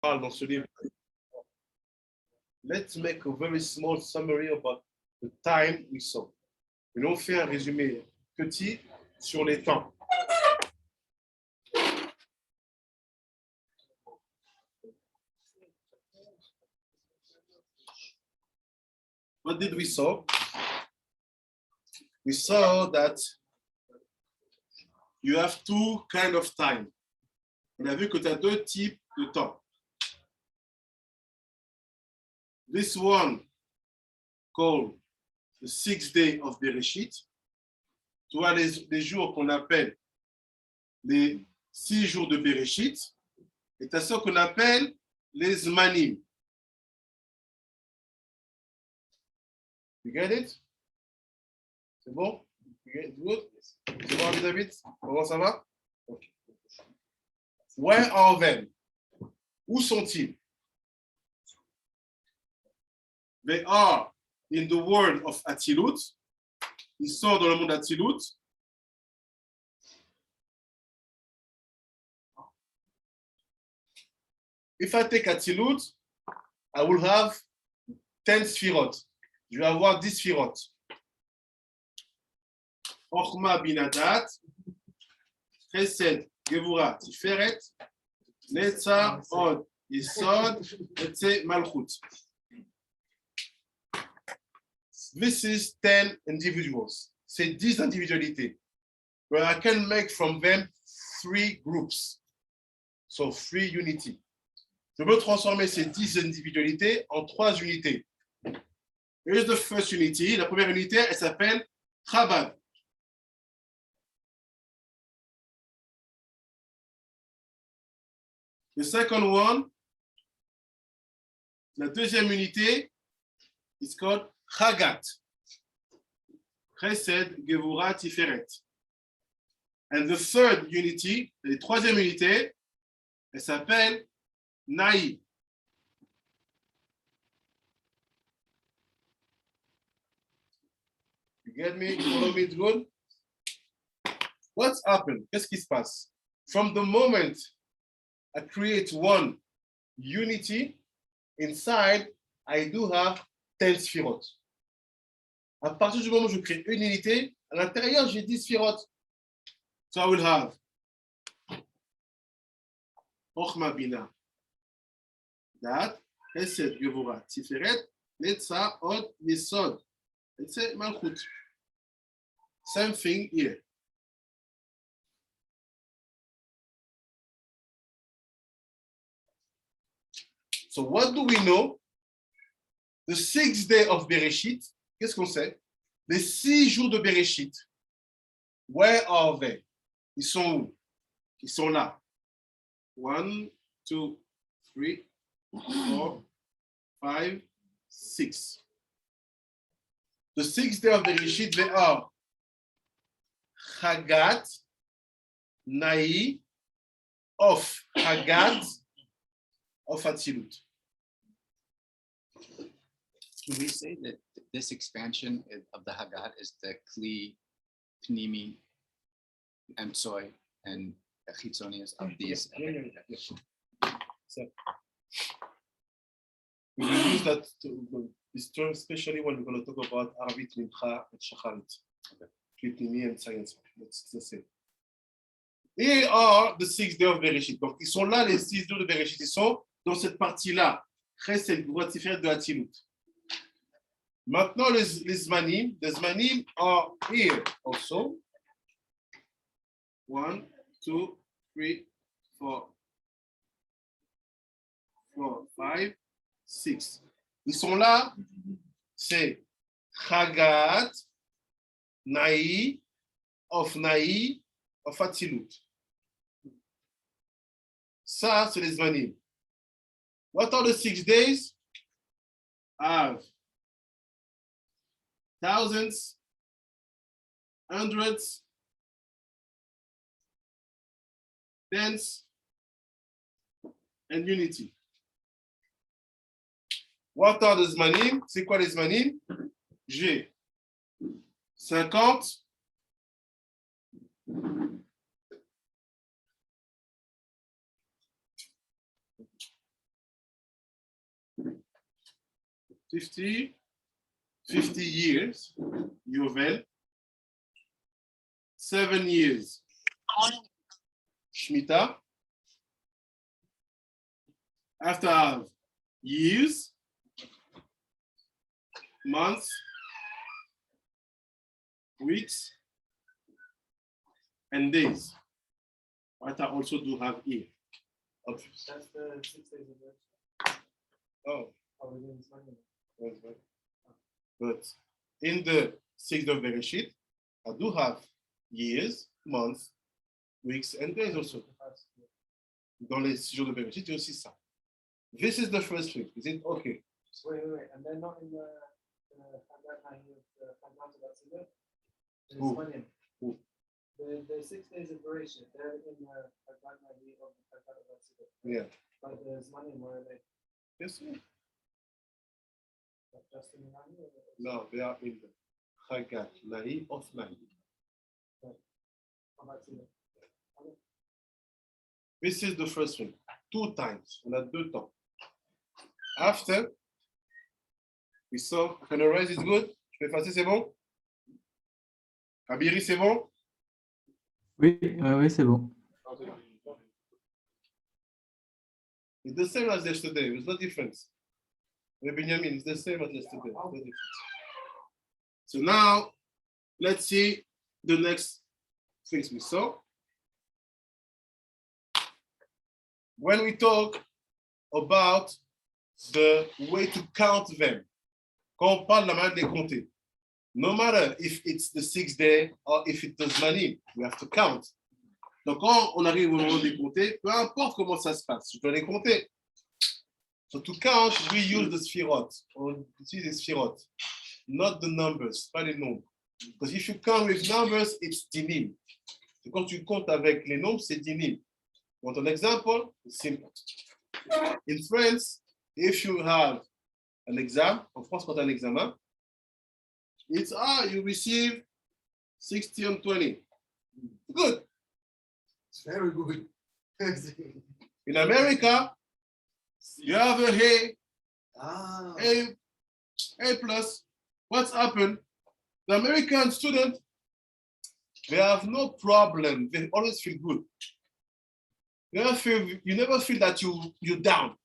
parle dans ce livre. Let's make a very small summary about the time we saw. Et on fait un résumé petit sur les temps. What did we saw? We saw that you have two kinds of time. On a vu que tu as deux types de temps. This one called the 6th day of Bereshit. Tu vois les jours qu'on appelle les 6 jours de Bereshit. Et tu as ceux qu'on appelle les Zmanim. You get it? C'est bon? You get it? Good? C'est bon, David? Comment ça va? Okay. Where are them? Où sont-ils? They are in the world of Atzilut. Ils sont dans le monde d'Atzilut. If I take Atzilut, I will have 10 sphirot. Je vais avoir 10 sphirot. Ochma binadat, Chesed, Gevura, Tiferet, Netzar, Od, Yesod, Etze, Malchut. This is 10 individuals. C'est 10 individualités. But I can make from them 3 groups. So 3 unity. Je peux transformer ces 10 individualités en 3 unités. Here's the first unity. La première unité, elle s'appelle Chabad. The second one, la deuxième unité, is called Chagat. Chesed, Gevura, Tiferet. And the third unity, la troisième unité, elle s'appelle Naï. You get me? You follow me? It's good? What's happened? Qu'est-ce qui se passe? From the moment I create one unity, inside, I do have 10 sphirot. À partir du moment où je crée une unité, à l'intérieur, j'ai 10 sphirot. So I will have Ochma Bina, Dat, Chesed, Gevura, Tiferet, Netzar, Od, Yesod. Etze, Malchut. Same thing here. So what do we know? The 6th day of Bereshit, qu'est-ce qu'on sait? Les 6 jours de Bereshit. Where are they? Ils sont où? Ils sont là. 1, 2, 3, 4, 5, 6. The 6th day of Bereshit, they are Chagat, Naï, of Chagat, of Atzilut. Can we say that this expansion of the Haggad is the Kli, Pnimi, Emtsoi, and Chitzonius of these? So, we will use that this term, especially when we're going to talk about Arvit, Mincha, and Shacharit. Kli Pnimi and science. That's the same. They are the 6th day of Bereshit. Donc, ils sont là, les 6 jours de Bereshit. Ils sont dans cette partie-là. Chesed, Gevura, Tiferet de Atzilut. Maintenant, les Zmanim, the Zmanim are here also. 1, 2, 3, 4, 5, 6. Ils sont là, c'est Chagat, Naï, of Atzilut. Ça, c'est les Zmanim. What are the 6 days? Have thousands, hundreds, tens, and unity. What are the Zmanim? C'est quoi les Zmanim? J'ai 50, 50 years, Yovel. 7 years, Shemitah. After I have years, months, weeks, and days. What I also do have here. That's the 6 days of work. Oh, Oh, we're doing this Monday. but in the 6 of Bereshit, I do have years, months, weeks, and days also. Dans les 6 jours de Bereshit, il y a aussi ça. This is the first thing. Is it okay? Wait. And they're not in the Chagat Nahi of the Chagat of Atzilut? Who? Who? The 6 days of Bereshit, they're in the Chagat Nahi of the Chagat of Atzilut. Yeah. But the Zmanim, where are they? Yes, sir. Just in the Nahi? No, they are in the Chagat Nahi of Nahi. This is the first one. 2 times. On a 2 temps. After, we saw, can I raise is good? Je peux effacer, c'est bon? Kabiri, c'est bon? Oui, oui, c'est bon. It's the same as yesterday. There's no difference. Benjamin, it's the same as yesterday. No difference. So now, let's see the next things we saw. When we talk about the way to count them, quand on parle de la manière de les compter, no matter if it's the 6th day or if it does money, we have to count. Donc, quand on arrive au moment de les compter, peu importe comment ça se passe, je dois les compter. So to count, we use the sphirot. On utilise les sphirot, not the numbers, pas les nombres. Because if you count with numbers, it's dinim. So quand tu comptes avec les nombres, c'est dinim. Want an example? It's simple. In France, if you have an exam, en France, quand tu as un examen, it's, you receive 60 on 20. Good. It's very good. In America, you have a A plus. What's happened? The American student, they have no problem. They always feel good. You never feel that you're down.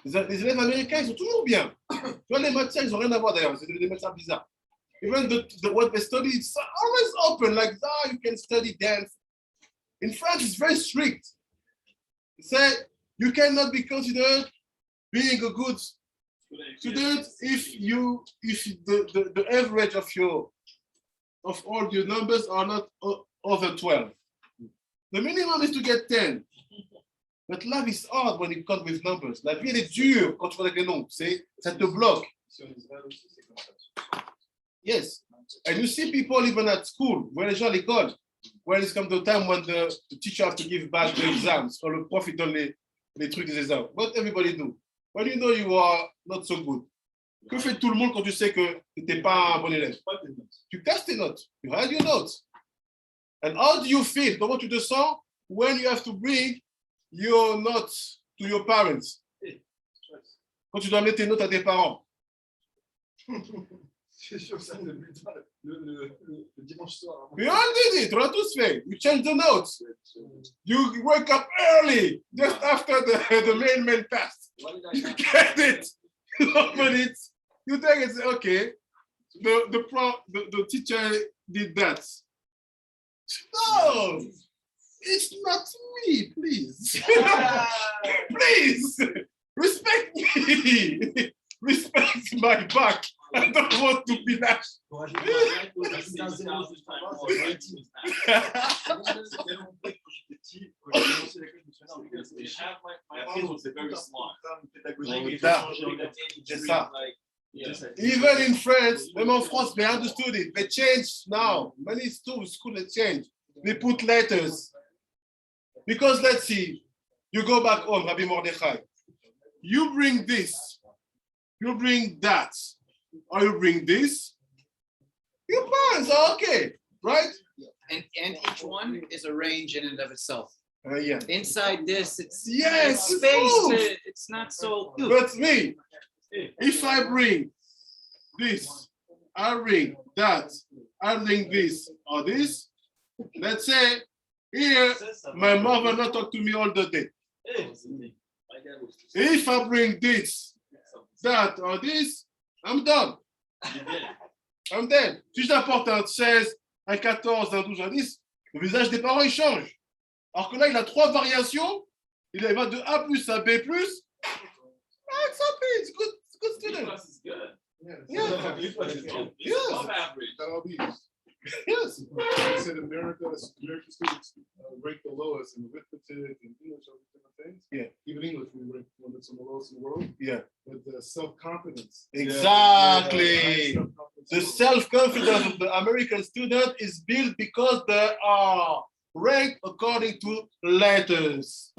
Les élèves américains, ils sont toujours bien. Tu vois, les matières, ils n'ont rien à voir d'ailleurs. C'est des matières bizarres. Even what they study, it's always open. Like, you can study dance. In France, it's very strict. They say you cannot be considered being a good student if the average of all your numbers are not over 12. The minimum is to get 10. But life is hard when it comes with numbers. La vie, elle est dure quand tu fais avec les nombres. Ça te bloque. Yes. And you see people even at school, when les gens à l'école, when it comes to the time when the teacher has to give back the exams, or le prof il donne les trucs des examens. What everybody do? When you know you are not so good. Que fait tout le monde quand tu sais que tu n'es pas un bon élève? Tu casses tes notes. You hide your notes. And how do you feel? Comment tu te sens when you have to bring your notes to your parents? Quand tu dois amener tes notes à tes parents? C'est sûr, ça, le dimanche soir. We all did it. On a tous fait. You change the notes. You wake up early just after the main pass. You get it. You open it. You take it. Okay. The teacher did that. No, it's not me, please. Please, respect me. Respect my back. I don't want to be that. Even in France, même en France, they understood it. They changed now. Many schools they changed. They put letters. Because let's see, you go back home, Rabbi Mordechai. You bring this, you bring that, or you bring this. Your parents are okay, right? And each one is a range in and of itself. Yeah. Inside this, it's Yes, space. it's It's not so. But me, If I bring this, I bring that, I bring this or this, let's say here my mother not talk to me all the day. If I bring this, that or this, I'm done. I'm dead. Si j'apporte un 16, un 14, un 12, un 10, le visage des parents il change. Alors que là, il a 3 variations. Il va de A plus à B plus. Ah, it's happy. It's good student. Yes. They said American students rank the lowest in arithmetic and English, all these different things. Yeah. Even English, we rank one of the lowest in the world. Yeah. But the self-confidence. Exactly. Yeah. The self-confidence of the American student is built because they are ranked according to letters.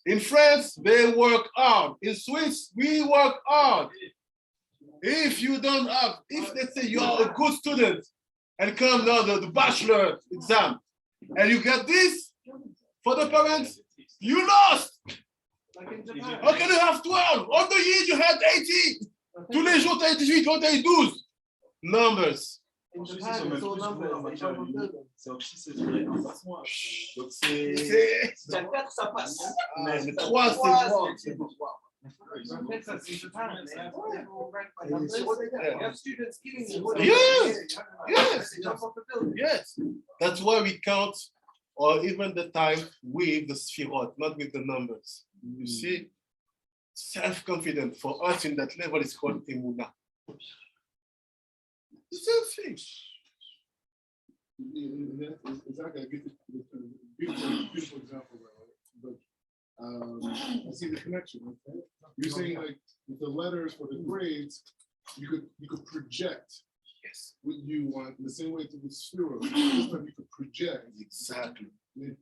In France, they work hard. In Swiss, we work hard. If you don't have, if let's say you are a good student and come now the bachelor exam and you get this, for the parents, you lost. Like in Japan. How can you have 12? All the years you had 18. Tous les jours, tu as 18, toi, tu as 12. Numbers. In Japan, it's all numbers. They don't do them. C'est 4, ça passe. mais 3, c'est bon. Texas, in Japan, they're all ranked by numbers. You have students giving you. Yes. Yes. They jump off the building. Yes. That's why we count, or even the time with the sphirot, not with the numbers. You see, self-confidence for us in that level is called emunah. It's a thing. Exactly. I get the beautiful example, right? But I see the connection. Okay? You're saying like with the letters for the grades, you could project Yes. what you want in the same way with Spiro. This time you could project. Exactly.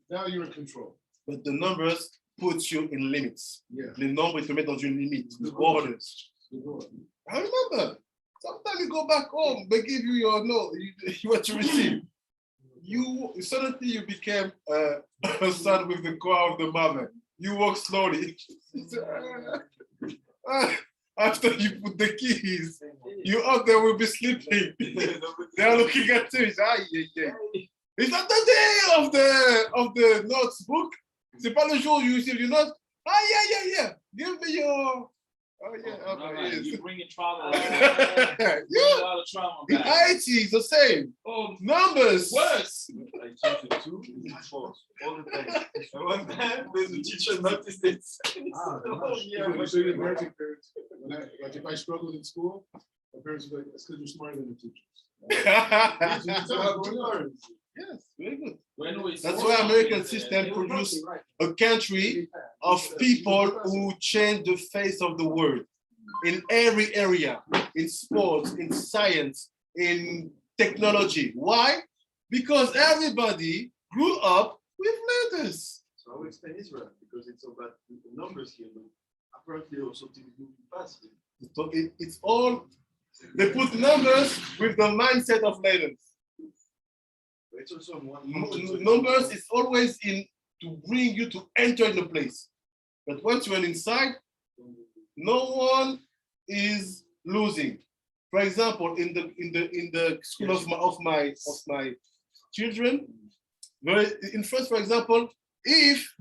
Now you're in control. But the numbers put you in limits. Yeah. Les nombres, ils te mettent dans une limite, the borders. I remember. Sometimes you go back home, they give you your no, what you receive. You suddenly you became a son with the car of the mother. You walk slowly. After you put the keys, you out there will be sleeping. They are looking at you. It's not the day of the notes book. C'est pas le jour où you receive your notes. Yeah. Give me your. Oh yeah. Right. You bring trauma. Yeah. A lot of trauma In back. IT, it's the same. Oh, Numbers. worse. I changed it to 4 all the time. And one time, the teacher noticed it. I'll show you American parents. Like if I struggled in school, my parents were like, "It's because you're smarter than the teachers." Yes, very good. When we That's saw why American something, system They will produce probably a country of people who change the face of the world in every area, in sports, in science, in technology. Why? Because everybody grew up with letters. So I will explain Israel because it's about the numbers here, but apparently also to be moving fast. So it's all, they put numbers with the mindset of letters. But it's also on one Numbers is always in to bring you to enter in the place. But once you are inside, no one is losing. For example, in the school of my children, in France, for example, if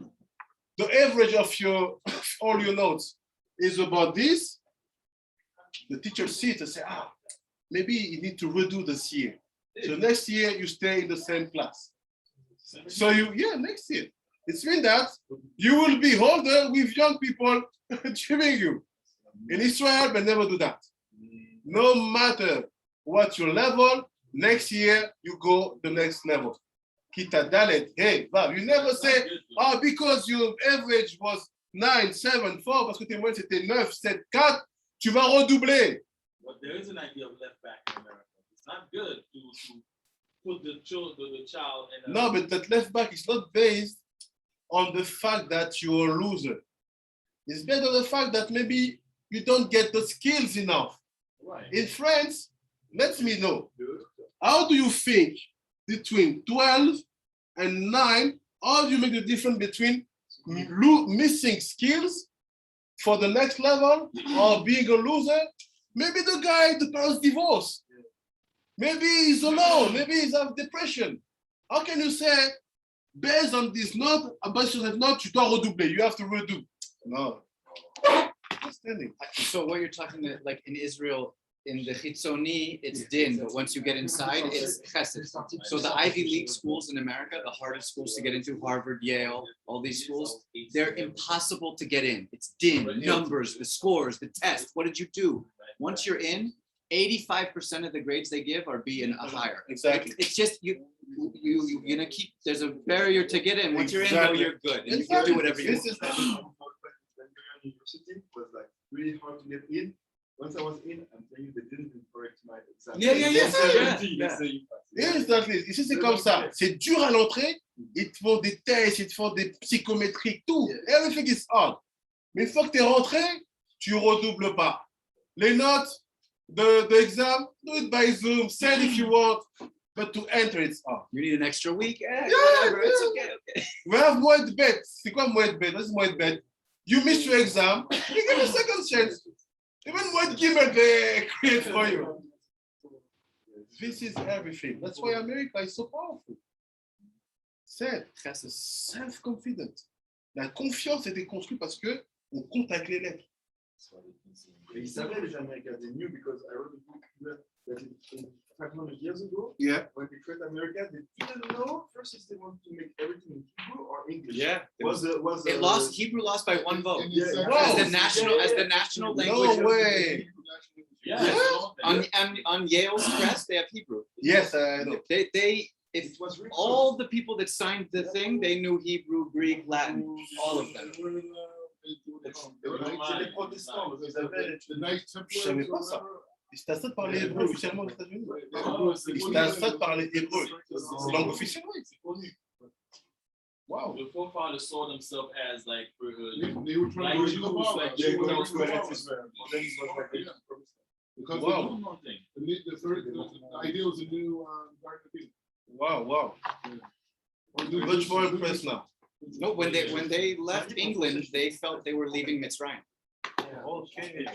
the average of all your notes is about this, the teacher sees and say, maybe you need to redo this year. So next year you stay in the same class. So next year. It means that you will be older with young people trimming you. In Israel, they never do that. No matter what your level, next year you go the next level. Kita dalet, hey, Bob, you never say, because your average was 9, 7, 4, parce que tes moyennes c'était 9, 7, 4, tu vas redoubler. But there is an idea of left back in America. It's not good to put the child in a... No, but that left back is not based on the fact that you're a loser. It's based on the fact that maybe you don't get the skills enough. Right. In France, let me know, how do you think between 12 and 9, how do you make the difference between missing skills for the next level or being a loser. Maybe the guy, the parents divorce. Maybe he's alone. Maybe he's have depression. How can you say, based on this note, based on that note, tu dois redoubler, you have to redo? No. Understanding. So what you're talking about, like in Israel, in the Chitzoni, it's din, but once you get inside, it's chesed. So the Ivy League schools in America, the hardest schools to get into, Harvard, Yale, all these schools, they're impossible to get in. It's din, numbers, the scores, the test. What did you do? Once you're in, 85% of the grades they give are B and a higher. Exactly. It's just you're gonna keep. There's a barrier to get in. Once you're in, though, Exactly. you're good, and you can do whatever you This want. is University was like really hard to get in. Once I was in, I'm telling you, they didn't even correct my exam. Exactly. Ici, c'est comme ça. C'est dur à l'entrée. Ils te font des tests, ils te font des psychométriques, tout. Everything is hard. Mais une fois que tu es rentré, tu redoubles pas. Les notes de exam, do it by Zoom, send if you want, but to enter it's hard. You need an extra week? Yeah, Whatever. It's yeah. okay. We have moed bet. C'est quoi moed bet? What's moed bet? You miss your exam, you get a second chance. Even moed gimel they create for you. This is everything. That's why America is so powerful. C'est self-confident. La confiance était construite parce que on compte avec les lettres. Ils savaient les Américains, they knew because I wrote a book that 500 years ago, Yeah. when they created America, they didn't know first if they wanted to make everything in Hebrew or English. Yeah. It It Hebrew lost by one vote. And it's Yeah. As Wow. the national language. No way. On Yale's press, they have Hebrew. Yes, I know. If It was written. all the people that signed the thing, they knew Hebrew, Greek, Latin, all of them. C'est les protestants, ils avaient The nice Je savais pas ça. C'est à ça de parler hébreu officiellement aux États-Unis. C'est à ça de parler hébreu. C'est langue officielle, oui. Wow. The forefathers saw themselves as like They were trying to Like reach the Jews, power. like They Jews, were that trying was to correct. reach the power. Yeah. Because Wow. one more thing. the idea was a new Garden of Eden. Wow, wow. Much more impressed now. No, when they left England, they felt they were leaving Mitzrayim, Okay.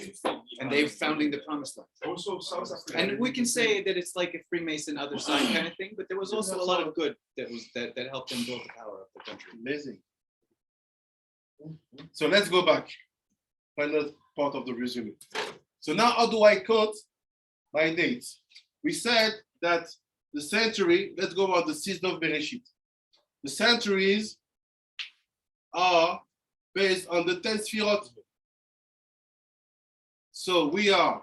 and they founding the Promised Land. also South Africa. And we can say that it's like a Freemason other side kind of thing, but there was also a lot of good that helped them build the power of the country. Amazing. So let's go back. Final part of the resume. So now how do I count my dates? We said that the century, let's go about the season of Bereshit. The centuries are based on the 10 Sfirot. So we are,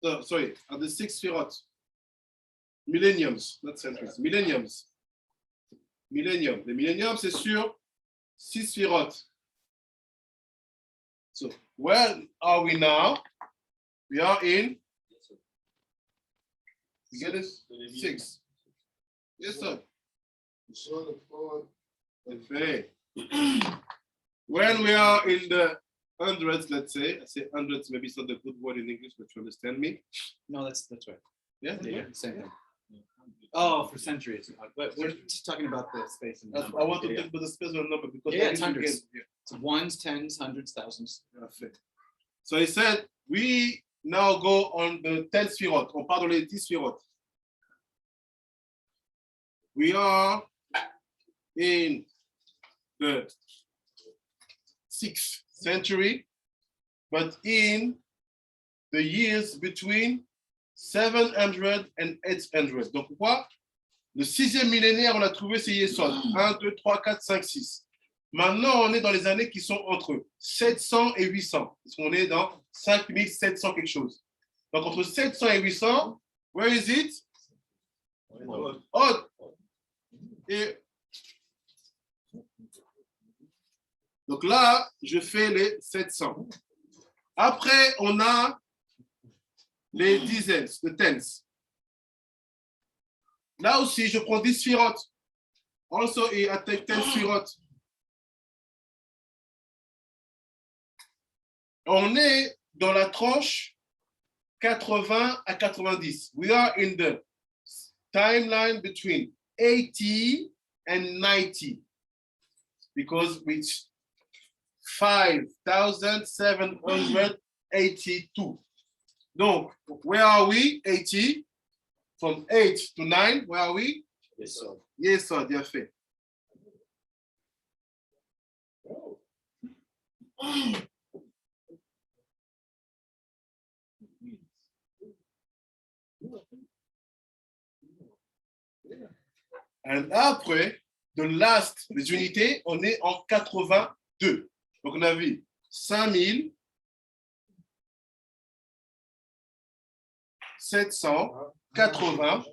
on the 6 Sfirot. Millenniums, not centuries, millenniums. Millennium. Le millennium, c'est sur 6 Sfirot. So where are we now? We are in, you get it? 6. Yes, sir. Okay. When we are in the hundreds, let's say, I say hundreds, maybe it's not a good word in English, but you understand me. No, that's right. Yeah? Same thing. Oh, for centuries. But we're just talking about the space and the I number. want to Yeah, talk about the space of number because Yeah, I it's need to hundreds. get- It's ones, tens, hundreds, thousands. Parfait. So he said, we now go on the 10 Sfirot. On parle des 10 Sfirot. We are in the 6th century, but in the years between 700 and 800. Donc quoi? Le 6e millénaire, on a trouvé c'est Yesod. 1, 2, 3, 4, 5, 6. Maintenant, on est dans les années qui sont entre 700 et 800. Parce qu'on est dans 5700 quelque chose. Donc, entre 700 et 800, where is it? Odd. Et donc là, je fais les 700. Après, on a les dizaines, les tens. Là aussi, je prends 10 Sfirot. Also, I take 10 Sfirot. On est dans la tranche 80 à 90. We are in the timeline between 80 and 90. Because we 5,782. Donc, where are we? 80. From 8 to 9, where are we? Yes, sir. Yes, sir, bien fait. Et après, de last, les unités, on est en 82. Donc, on a vu 5780.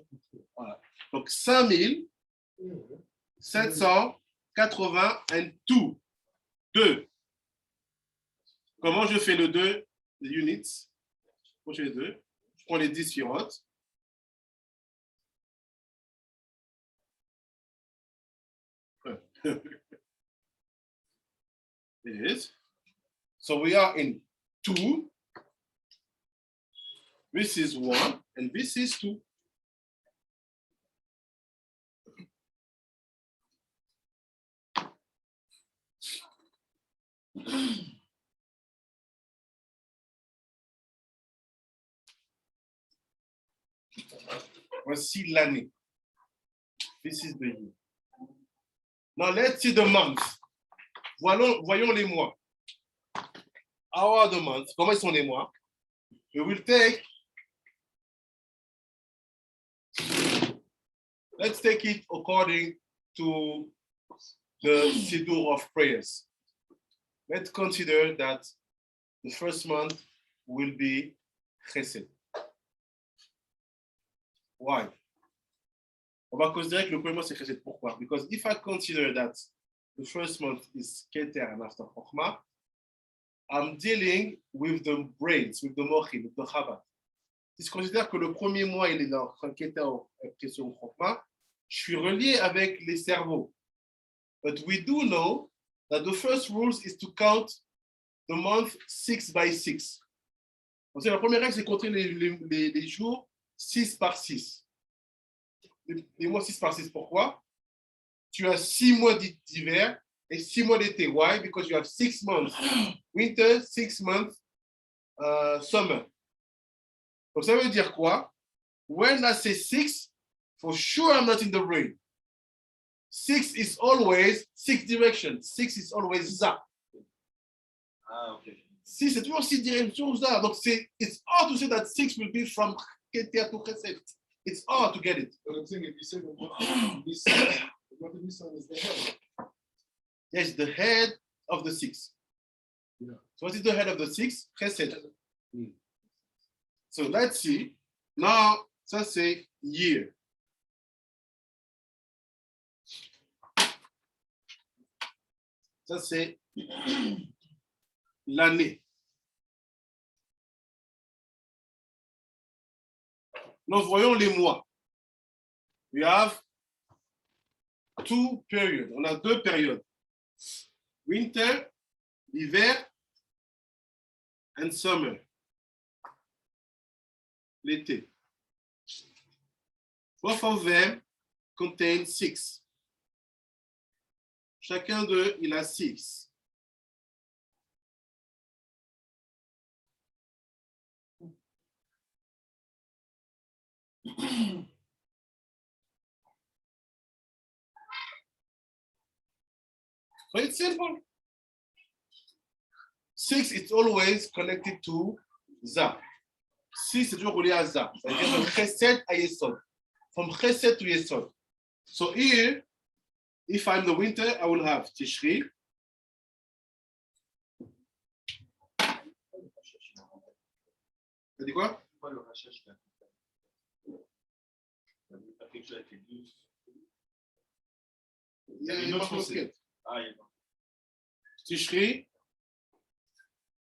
Voilà. Donc, 5780 2. Comment je fais le 2? Les units. Je fais les 2. Je prends les 10 firottes. It is. So we are in 2. This is 1, and this is 2. Voici l'année. This is the year. Now let's see the months. Voyons les mois. How are the months? Comment sont les mois? We will take. Let's take it according to the Siddur of prayers. Let's consider that the first month will be Chesed. Why? On va considérer que le premier mois c'est Chesed. Pourquoi? Because if I consider that the first month is Keter and after Chokhmah, I'm dealing with the brains, with the mochim, with the Chabad. Si je considère que le premier mois il est dans Keter et Pression Chokhmah, je suis relié avec les cerveaux. But we do know that the first rule is to count the month 6 by 6. Donc, la première règle, c'est compter les jours 6 par 6. Les mois 6 par 6, pourquoi? Tu as 6 mois d'hiver et 6 mois d'été. Why? Because you have 6 months winter, 6 months summer. Donc, ça veut dire quoi? When I say 6, for sure I'm not in the brain. 6 is always 6 directions. 6 is always za. Ah, okay. 6 c'est toujours 6 directions za. Donc, it's hard to say that 6 will be from Keter to Chesed. It's hard to get it. But I'm saying if you say the month of Nisan is the head. Yes, the head of the 6. Yeah. So what is the head of the 6? Chesed. So let's see. Now, ça c'est year. Ça c'est l'année. Nous voyons les mois. We have 2 periods. On a 2 périodes. Winter, l'hiver, and summer. L'été. Both of them contain 6. Chacun d'eux, il a 6. So it's simple. 6, it's always connected to Za. 6, c'est toujours relié à Za. C'est-à-dire de Chesed à Yesod. From Chesed to Yesod. So here, if I'm the winter, I will have Tishri. T'as dit quoi? Pourquoi le rachage d'un quelque chose avec les 12? Il y a une autre mosquée. Ah, il y a pas. Tishri,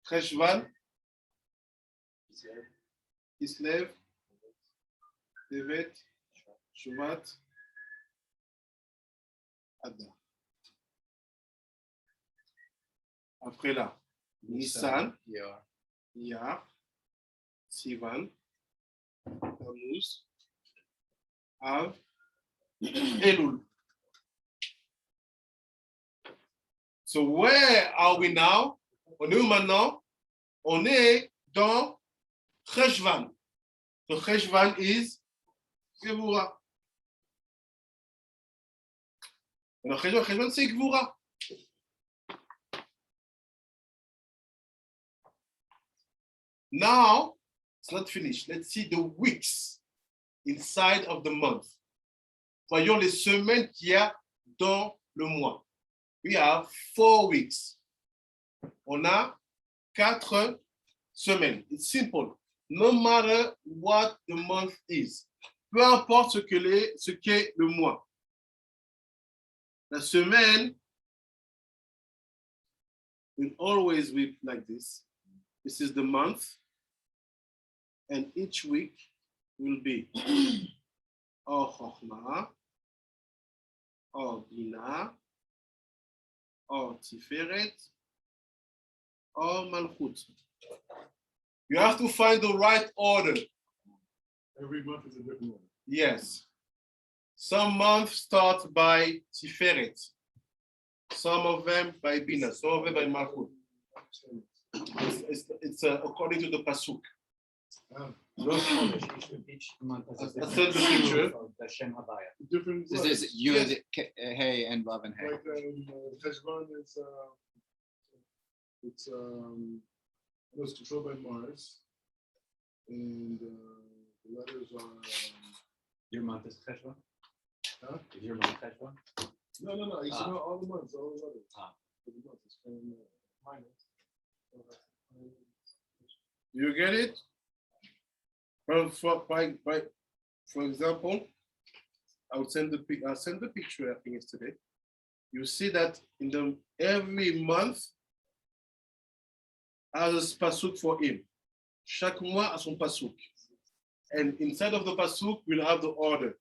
Cheshvan, Kislev, Tevet, Shvat, Adar. Après là, Nissan, Iyar, Sivan, Tammuz, Av, Elul. So where are we now? On est où maintenant? On est dans Cheshvan. So Cheshvan is Gevura. Alors Cheshvan c'est Gevura. Now, it's not finished. Let's see the weeks inside of the month. Voyons les semaines qu'il y a dans le mois. We have 4 weeks. On a 4 semaines. It's simple. No matter what the month is. Peu importe ce qu'est le mois. La semaine will always be like this. This is the month. And each week will be or Chochmah, or Bina, or Tiferet, or Malchut. You have to find the right order. Every month is a different one. Yes. Some months start by Tiferet. Some of them by Bina, some of them by Malchut. It's according to the Pasuk. Each month has That's the picture. the Shem Havaya. Different. This is Yes. Yud, Hey, and Vav and Hey. Like Cheshvan is it was controlled by Mars, and the letters are Your month is Cheshvan? Huh? Is your month Cheshvan? no. You should know all the months, all the letters. Ah. For the months, it's from minus. You get it? Well, for example, I'll send the picture, I think yesterday. You see that in every month has a pasuk for him. Chaque mois a son pasuk. And inside of the pasuk, we'll have the order.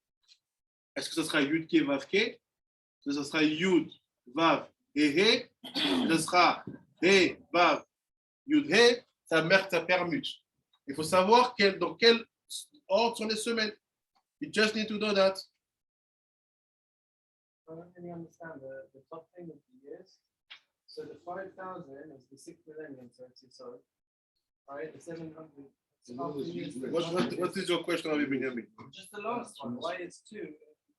Est-ce que ce sera Yud Ke Vav Ke? Ce sera Yud, Vav, He He. Ce sera He, Vav, Yud He. Ça permute. Il faut savoir dans quel ordre sont les semaines. You just need to know that. I don't really understand the top thing of the years. So the 5,000 is the 6th millennium, so it's so, right? The 700. What is your question, Rabbi Benjamin? Just the last one. Why it's 2?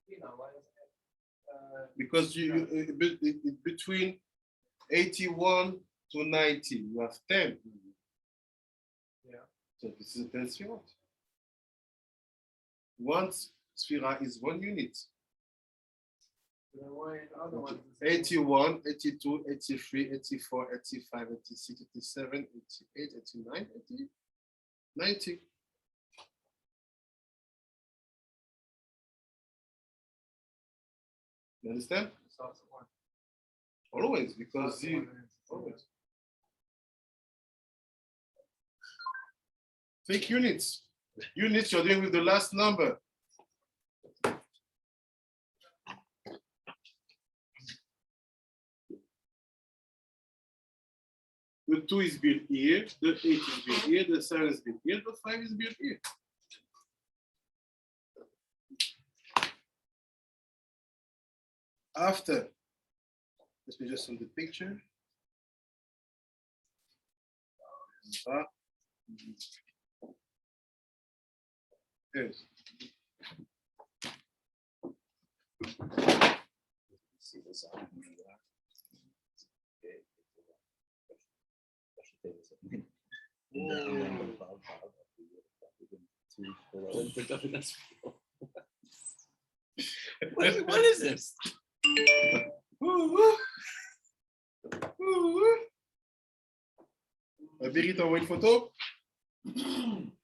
You know, why isn't it? Because between 81 to 90, you have 10. Yeah. So this is a 10 sphere. One sphere is 1 unit. Then why in other ones? 81, 82, 83, 84, 85, 86, 87, 88, 89, 80, 90. You understand? Starts at 1. Always, because always. Take units. Units, you're doing with the last number. The 2 is built here, the 8 is built here, the 7 is built here, the 5 is built here. After, let me just send the picture. Yes. What is this? Berry t'a envoyé une photo?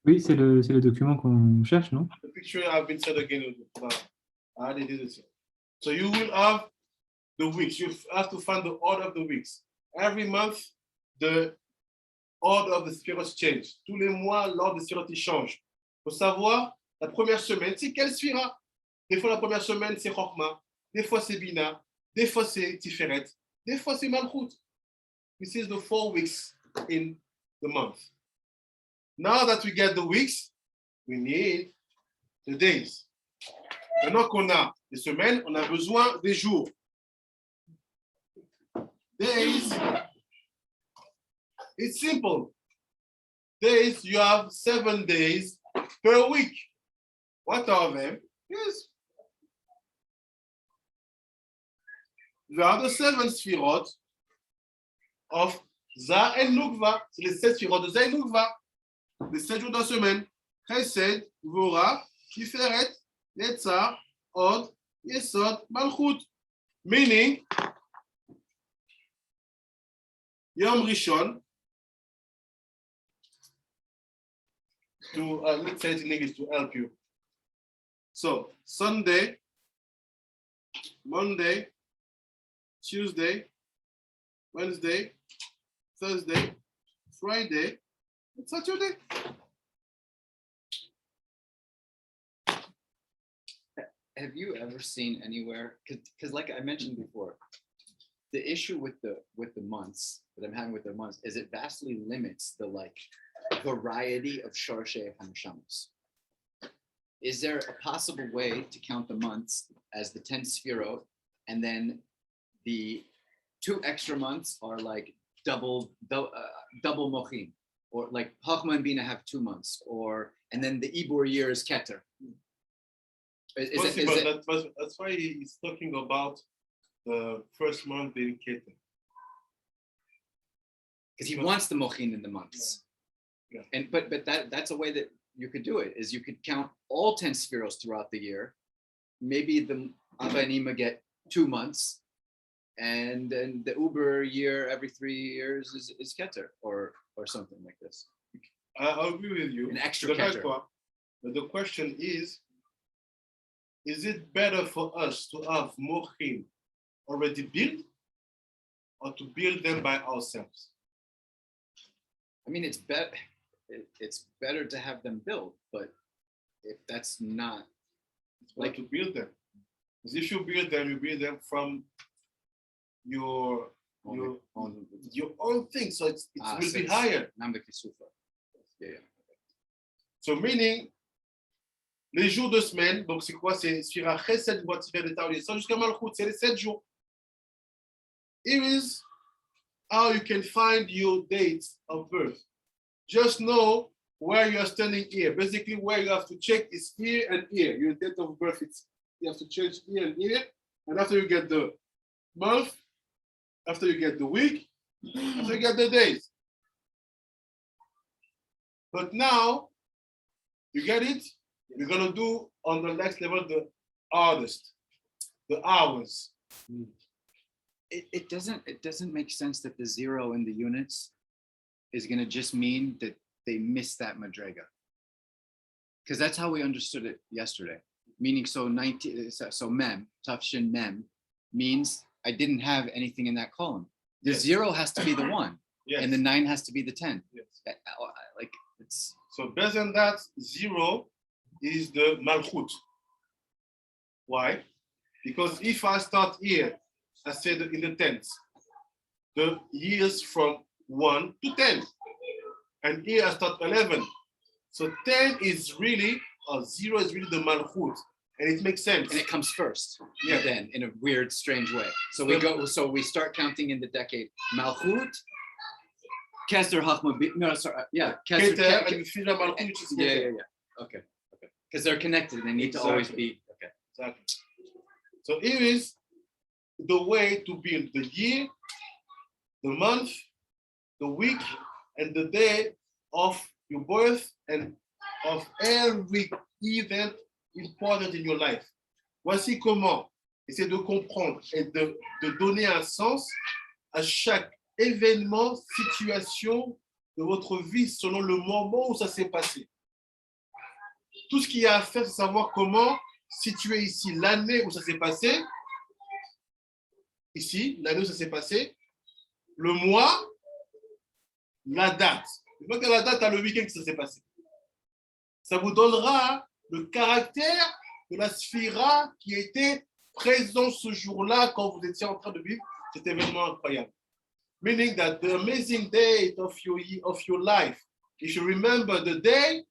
Oui, c'est le document qu'on cherche, non? The picture I've been said again. I did it. So you will have the weeks. You have to find the order of the weeks. Every month, the order of the spheres change. Tous les mois, l'ordre des spheres change. Il faut savoir, la première semaine, c'est quelle sphère? Des fois, la première semaine, c'est Chochmah. Des fois, c'est Bina. Des fois, c'est Tiferet. Des fois, c'est Malchut. This is the 4 weeks in the month. Now that we get the weeks, we need the days. Maintenant qu'on a des semaines, on a besoin des jours. days, it's simple. Days, you have 7 days per week. What are them? Yes. There are the 7 sphirot of Za et Nukva. C'est les 7 sphirot de Za et Nukva. Les 7 jours de la semaine. Chesed, Gvura, Tiferet, Netzar, Od, Yesod, Malchut. Meaning, Yom Rishon, let's say it in English to help you. So, Sunday, Monday, Tuesday, Wednesday, Thursday, Friday, and Saturday. Have you ever seen anywhere, because like I mentioned before, the issue with the months that I'm having with the months is it vastly limits the like variety of Shorshe Hanashamos. Is there a possible way to count the months as the 10 Sfirot, and then the 2 extra months are like double Mochim, or like Chachma and Bina have 2 months, and then the Ibur year is Keter? Possible, that's why he's talking about the first month dedicated. Because he wants the Mochin in the months. Yeah. And but that's a way that you could do it, is you could count all 10 spheros throughout the year. Maybe the Abba and Ima get 2 months, and then the Uber year every 3 years is Keter or something like this. I agree with you. An extra Keter. But the question is it better for us to have Mochim already built, or to build them by ourselves? I mean, it's better to have them built, but if that's not Like to build them. Because if you build them from your own thing. So it will be higher. Yeah. So meaning, les jours de semaine, donc c'est quoi? C'est Sphira Chesed, Boatziré, L'état, Yesod, jusqu'à Malchut, c'est les 7 jours. Here is how you can find your dates of birth. Just know where you are standing here. Basically, where you have to check is here and here. Your date of birth, you have to change here and here. And after you get the month, after you get the week, after you get the days. But now, you get it? We're going to do on the next level the hardest, the hours. It doesn't make sense that the 0 in the units is going to just mean that they missed that madrega, because that's how we understood it yesterday. Meaning, so mem, tafshin mem, means I didn't have anything in that column. The Yes. 0 has to be the 1, Yes. and the 9 has to be the 10. Yes. Like it's So based on that, 0 is the Malchut. Why? Because if I start here, I said in the 10th, the years from 1 to 10. And here I start 11. So 10 is really, or 0 is really the Malchut. And it makes sense. and it comes first. Yeah. Then in a weird, strange way. So we start counting in the decade. Malchut, Keser Chachma. No, sorry. Yeah, Keser. Keter, and Fira Malchut, which is Yeah. Keter. Okay. Because they're connected and they need to always Exactly. be okay. Exactly. So here is the way to build the year, the month, the week, and the day of your birth and of every event important in your life. Voici comment essayer de comprendre et de donner un sens à chaque événement, situation de votre vie selon le moment où ça s'est passé. Tout ce qu'il y a à faire, c'est savoir comment situer ici l'année où ça s'est passé, ici, l'année où ça s'est passé, le mois, la date. Une fois que la date, à le week-end que ça s'est passé. Ça vous donnera le caractère de la sphira qui était présent ce jour-là quand vous étiez en train de vivre cet événement incroyable. Meaning that the amazing date of your life, if you remember the day,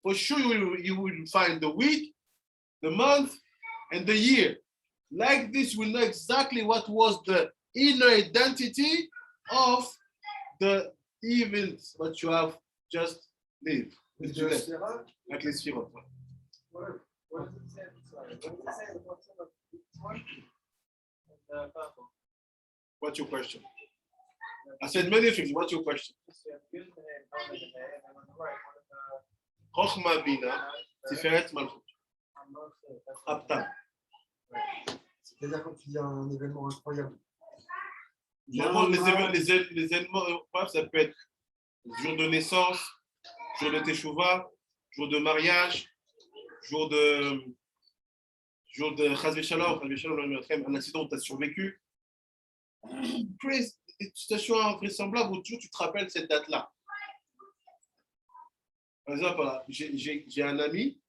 for sure you will find the week, the month, and the year. Like this, we know exactly what was the inner identity of the events that you have just lived. With the Sphira, Avec les sphirotes. What does it say? Sorry, what does it say at the bottom of each one? And, purple. What's your question? I said many things. What's your question? So you have good and bad and then on the right, what are Chochma Bina, Tiferet Malchut. I'm not sure. That's what- Apta. c'est-à-dire quand tu dis un événement incroyable. Généralement, les événements, ça peut être jour de naissance, jour de Teshuvah, jour de mariage, jour de Chaz Shalom, un accident où tu as survécu. Une situation invraisemblable où tu te rappelles cette date-là. Par exemple, voilà, j'ai un ami,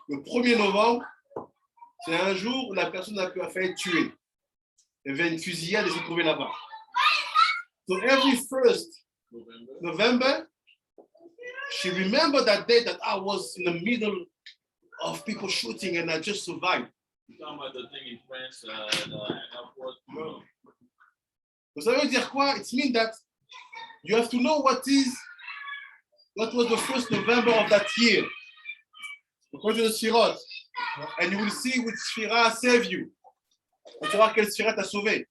le 1er novembre, c'est un jour où la personne a failli être tuée. Il y avait une fusillade et s'est trouvée là-bas. So every 1st November, she remembered that day that I was in the middle of people shooting and I just survived. You're talking about the thing in France, the airport. No. So ça veut dire quoi? It means that you have to know what was the 1st November of that year. According to the Sphirot. And you will see which Sphira saved you. Et tu verras quelle Sphira t'a sauvé.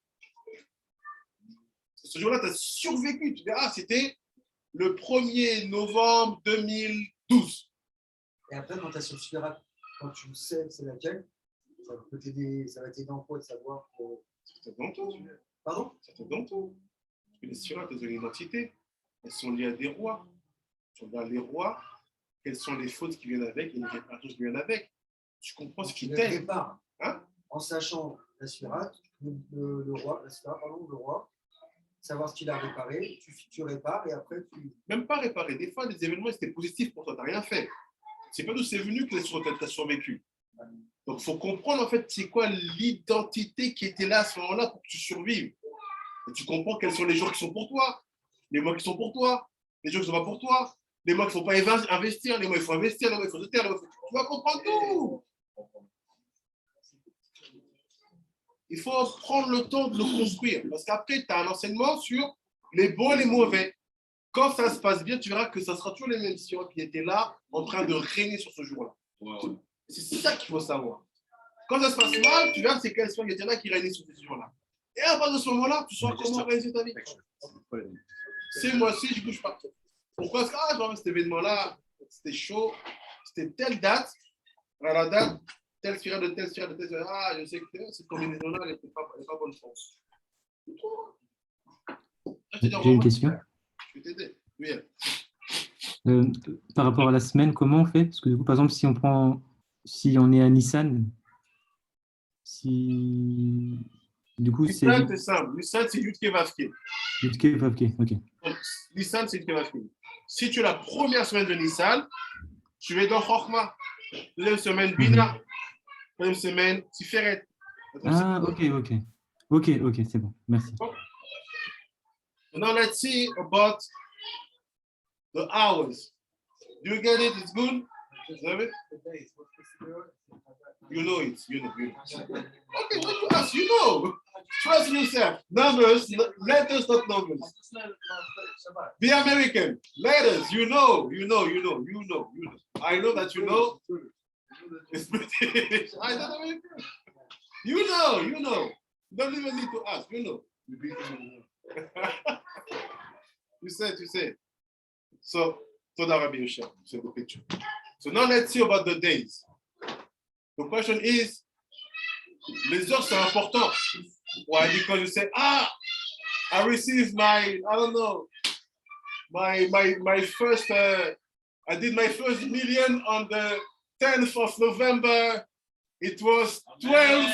Ce jour-là, tu as survécu. Tu verras, c'était le 1er novembre 2012. Et après, quand tu as sur Sphira, quand tu sais c'est laquelle, ça peut t'aider, ça va t'aider en quoi de savoir que... Ça fait longtemps. Pardon? Ça fait longtemps. Parce que les Sphiras, elles ont une identité. Elles sont liées à des rois. Tu regardes les rois, quelles sont les fautes qui viennent avec et les réparations qui viennent avec. Tu comprends ce Tu qui les t'aide. prépares. Hein? En sachant la Sphira, le roi, la Sphira, pardon, le roi, savoir ce qu'il a réparé, tu répares et après tu... Même pas réparer. Des fois, les événements étaient positifs pour toi. Tu n'as rien fait. C'est pas d'où c'est venu que tu as survécu. Donc, il faut comprendre en fait c'est quoi l'identité qui était là à ce moment-là pour que tu survives. Et tu comprends quels sont les jours qui sont pour toi, les mois qui sont pour toi, les jours qui ne sont pas pour toi, les mois qui ne faut pas investir, les mois il faut investir, les mois il faut se taire, tu vas comprendre tout. Il faut prendre le temps de le construire parce qu'après, tu as un enseignement sur les bons et les mauvais. Quand ça se passe bien, tu verras que ça sera toujours les mêmes sphères qui étaient là en train de régner sur ce jour-là. Ouais. C'est ça qu'il faut savoir. Quand ça se passe mal, tu verras c'est quelles sphères qui étaient là qui régnaient sur ce jour-là. Et à partir de ce moment-là, tu sauras comment réaliser ta vie. C'est moi aussi, je bouge pas. Pourquoi est-ce que genre, cet événement-là, c'était chaud, c'était telle date, à la date, telle sphère de telle sphère de telle sphère. Ah, je sais que cette combinaison-là, elle n'est pas bonne sens. J'ai une question. Je vais t'aider. Oui. Par rapport à la semaine, comment on fait? Parce que du coup, par exemple, si on est à Nissan, du coup, c'est Nissan, c'est simple. Nissan, c'est Yudke Vavke. Yudke Vavke, ok. Donc, Nissan, c'est Yudke Vavke. Si tu es la première semaine de Nissan, tu es dans Chochma. Deuxième semaine, Bina. Troisième semaine, Tiferet. Ah, ok, c'est bon, merci. Now let's see about the hours. Do you get it? It's good? You have it? The days, what's the Sphira? You know it. You know. Okay, what you ask? You know. Trust yourself. Numbers, letters, not numbers. Be American. Letters, you know. I know that you know. It's British. I don't know. You know. You don't even need to ask. You know. You say. So, Rabbi Yosha, c'est the picture. So now let's see about the days. The question is, les heures c'est important. Why? Because you say, I received my first, I did my first million on the 10th of November. It was 12,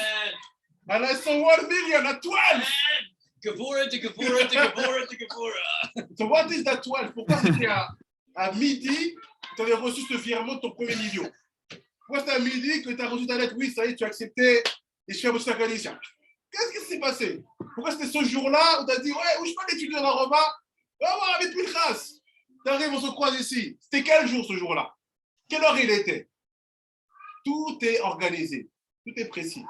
and I saw 1 million at 12. Gevura to Gevura to Gevura to Gevura. So what is that 12? Pourquoi c'était à midi, tu avais reçu ce virement de ton premier million? Pourquoi c'est à midi que tu as reçu ta lettre? Oui, ça y est, tu as accepté et je suis à votre Qu'est-ce qui s'est passé? Pourquoi c'était ce jour-là où tu as dit, ouais, où je peux l'étudier dans Roma? Va voir avec Pinchas. Tu arrives, on se croise ici. C'était quel jour ce jour-là? Quelle heure il était? Tout est organisé, tout est précis.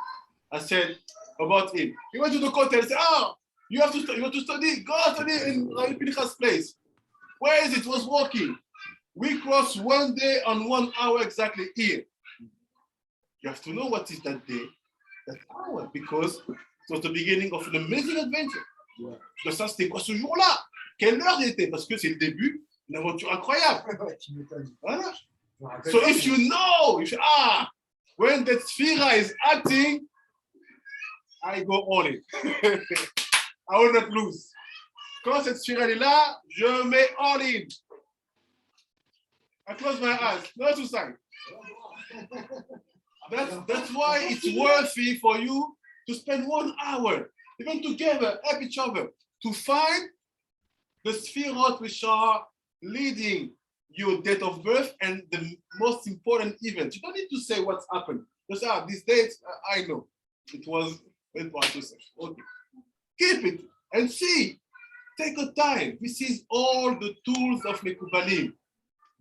I said, about him. He went to the court and said, you have to study, go study in Rabbi Pinchas' place. Where is it? It was walking. We crossed 1 day and 1 hour exactly here. You have to know what is that day, that hour, because it was the beginning of an amazing adventure. Donc ça, c'était quoi ce jour-là? Quelle heure il était? Parce que c'est le début d'une aventure incroyable. Tu m'étonnes. Voilà. Je me rappelle So pas, if you know, when that Sphira is acting, I go all in. I will not lose. Quand cette Sphira est là, je mets all in. I close my eyes, no suicide. That's why it's worthy for you to spend 1 hour, even together, help each other, to find the Sphirot which are leading your date of birth and the most important event. You don't need to say what's happened. Just this date, I know. It was okay. Keep it and see. Take a time. This is all the tools of Mekubalim.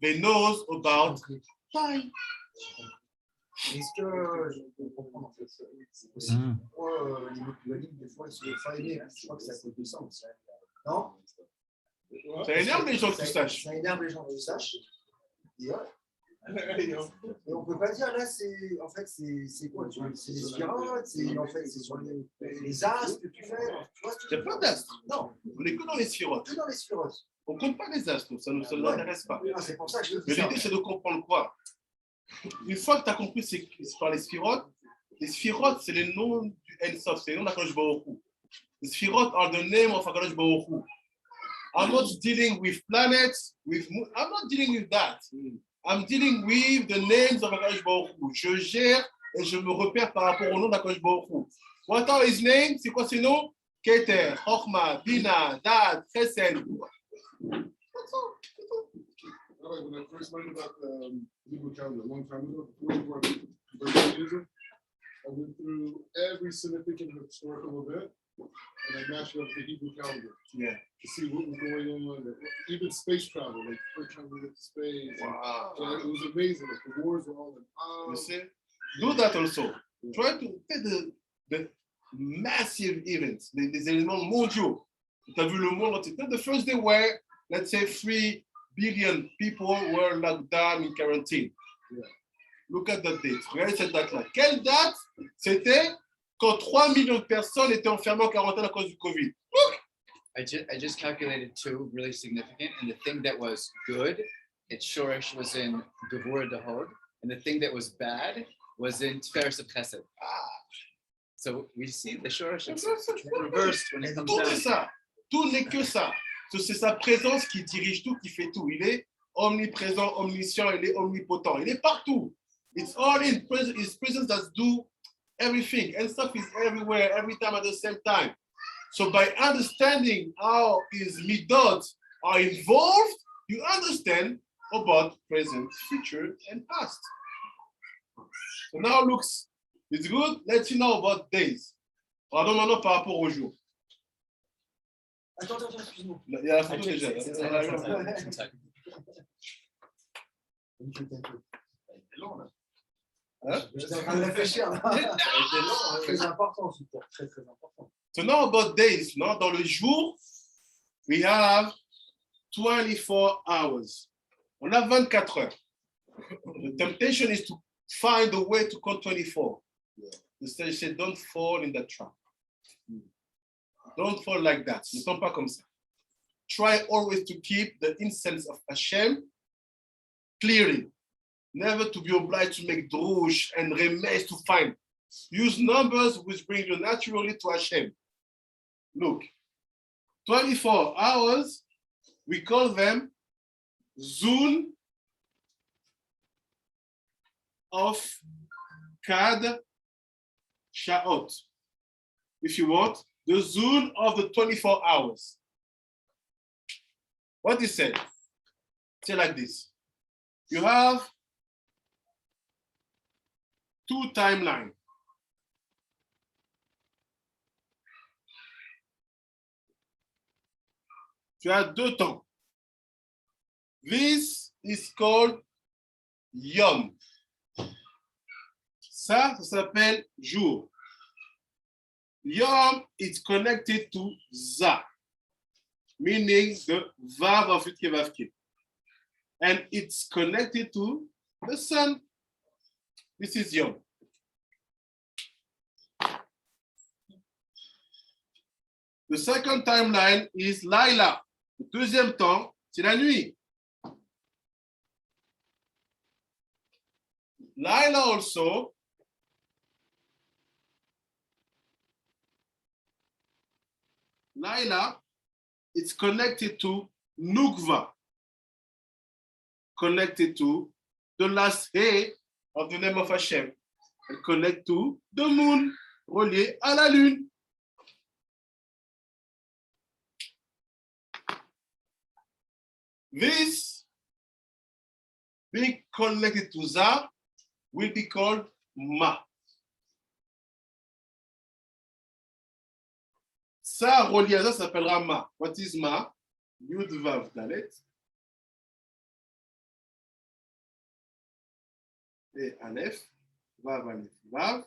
They knows about time. Est-ce que je peux comprendre en fait c'est aussi pourquoi les Mekubalim, des fois, ils se font pas aimer. Je crois que c'est à cause de ça aussi. Non? Ça énerve les gens qui sachent. Ça énerve les gens qui sachent. Et ouais. Et on peut pas dire là, c'est en fait c'est quoi? C'est les spirales, c'est en fait c'est sur les astres que tu fais. Il n'y a pas d'astres. Non, On n'est que dans les sphirotes. tout dans les spirales. On ne compte pas les astres, ça ne nous intéresse pas. Ah, c'est pour ça que je te Mais dis ça. l'idée, c'est de comprendre quoi? Une fois que tu as compris c'est par les sphirotes, c'est le nom du Ensof, c'est le nom d'Akadosh Baruch Hu. The sphirotes are the name of Akadosh Baruch Hu. I'm not dealing with planets, I'm not dealing with that. I'm dealing with the names of Akadosh Baruch Hu. Je gère et je me repère par rapport au nom d'Akadosh Baruch Hu. What are his names? C'est quoi ses noms? Keter, Chochma, Bina, Dad, Chesed. That's all. When I first learned about the Hebrew calendar a long time ago, before Judaism, I went through every significant historical event and I matched it up with the Hebrew calendar. Yeah. To see what was going on, even space travel, like first time we went to space. Wow. And it was amazing. Like the wars were all in You see? Do that also. Try to take the massive events, les événements mondiaux. Tu as vu le monde entier. The first day where, let's say, 3 billion people were locked down in quarantine. Yeah. Look at that date. Regardez cette date-là. Quelle date? C'était quand 3 millions de personnes étaient enfermées en quarantaine à cause du Covid. Look! I just calculated 2 really significant, and the thing that was good, its Shoresh was in Gevurah Dahod, and the thing that was bad was in Tiferes of Chesed. So we see the Shoresh is reversed when it comes Tout est down. ça. Tout n'est que ça. C'est sa présence qui dirige tout, qui fait tout. Il est omniprésent, omniscient, il est omnipotent. Il est partout. It's all in his presence that do everything. And stuff is everywhere, every time at the same time. So by understanding how his midot are involved, you understand about present, future, and past. So now looks, it's good. Let's see now about days. Pardon maintenant par rapport au jour. Attends, excuse-moi. Il y a la photo déjà. It's inside. C'est long, là. Hein? Je suis en train de réfléchir. Là. Très important, super. Très, très important. So now about days. Now, dans le jour, we have 24 hours. On a 24 heures. The temptation is to find a way to count 24. The sage said, don't fall in that trap. Don't fall like that. Ne tombe pas comme ça. Try always to keep the incense of Hashem clearly. Never to be obliged to make drush and remes to find. Use numbers which bring you naturally to Hashem. Look, 24 hours, we call them Zun of Kad Sha'ot. If you want, the Zun of the 24 hours. What is said? Say like this. You have 2 timelines. Tu as 2 temps. This is called Yom. Ça s'appelle jour. Yom is connected to Za, meaning the Vav of Yud Vav Kei. And it's connected to the sun. This is Yom. The second timeline is Laila. Le deuxième temps, c'est la nuit. Laila also it's connected to Nukva, connected to the last day of the name of Hashem, and connect to the moon, relié à la lune. This being connected to Za will be called Ma. Ça, relié à ça, s'appellera Ma. What is Ma? Yud Vav Dalet. Et Aleph. Vav, Aleph, Vav.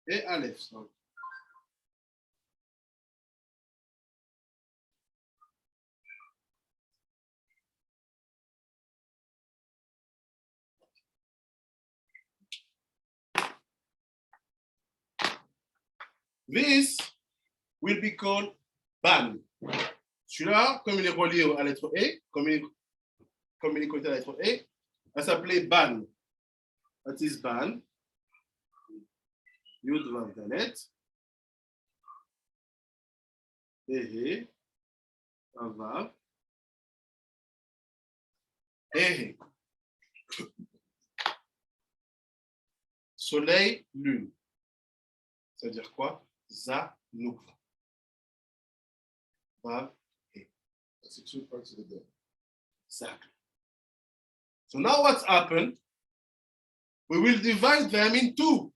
Et Aleph. Sorry. This will be called Ban. Celui-là, comme il est relié à la lettre E, comme il est connecté à la lettre E, va s'appeler Ban. That is Ban. Yud Vav Dalet. He. Vav. He. Soleil, lune. Ça veut dire quoi? Za, Nukva. Vav, He. That's the 2 parts of the day. Exactly. So now what's happened? We will divide them in 2.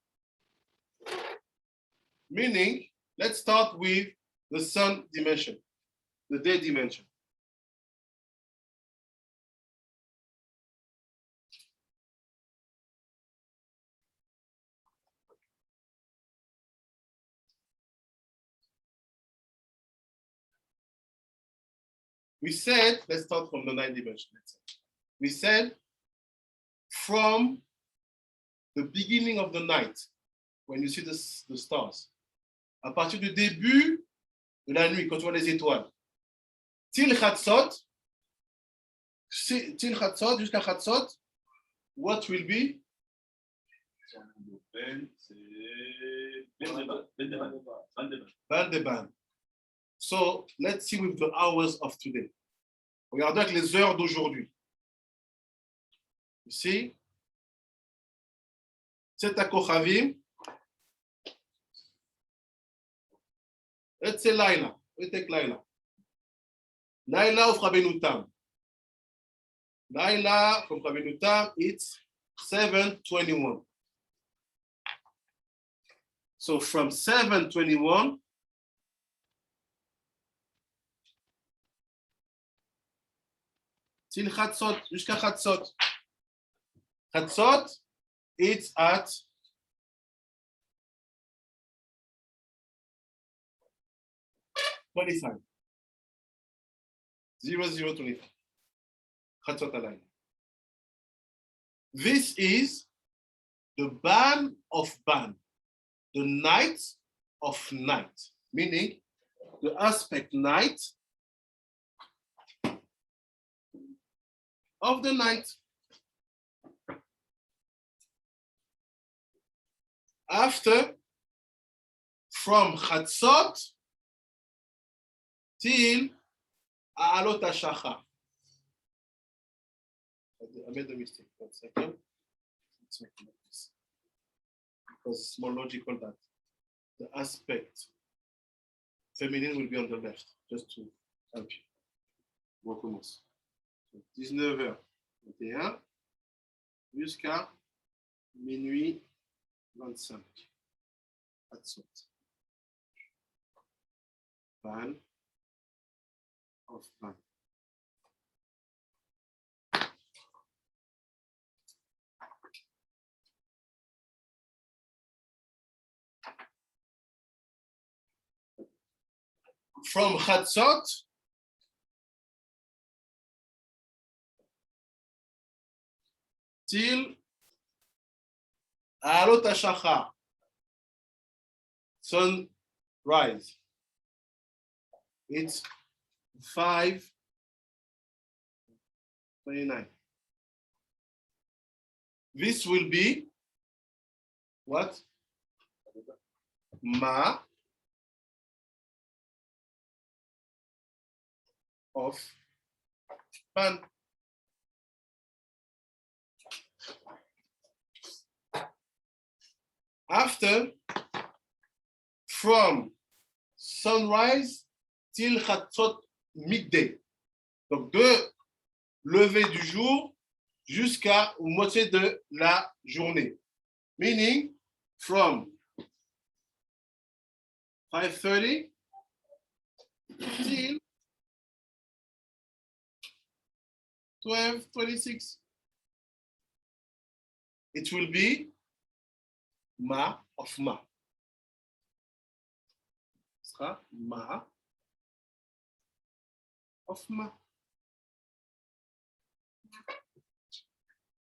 Meaning, let's start with the sun dimension, the day dimension. We said, let's start from the 9th dimension. We said, from the beginning of the night, when you see the stars, à partir du début de la nuit, quand tu vois les étoiles, till Chatzot, jusqu'à Chatzot, what will be? Ban de ban. So let's see with the hours of today. Regardez avec les heures d'aujourd'hui. You see? C'est à Kochavim. Let's say Laila. We take Laila. Laila of Rabbeinu Tam. Laila from Rabbeinu Tam, it's 7:21. So from 7:21 till Chatzot, jusqu'à Chatzot. Chatzot, it's at 25. 00:25. Chatzot alayla. This is the ban of ban, the night of night, meaning the aspect night of the night. After, from Chatzot till Aalot HaShachar. I made a mistake. 1 second. Let's make it like this. Because it's more logical that the aspect feminine will be on the left, just to help you. On recommence. 19h21 jusqu'à minuit 25. Chatzot. Ban of ban. from Chatzot till Alot HaShachar, sunrise. It's 5:29. This will be what? Ma of ban. After, from sunrise till Chatzot midday. Donc de lever du jour jusqu'à moitié de la journée. Meaning from 5:30 till 12:26. It will be Ma of Ma. Ce sera Ma of Ma.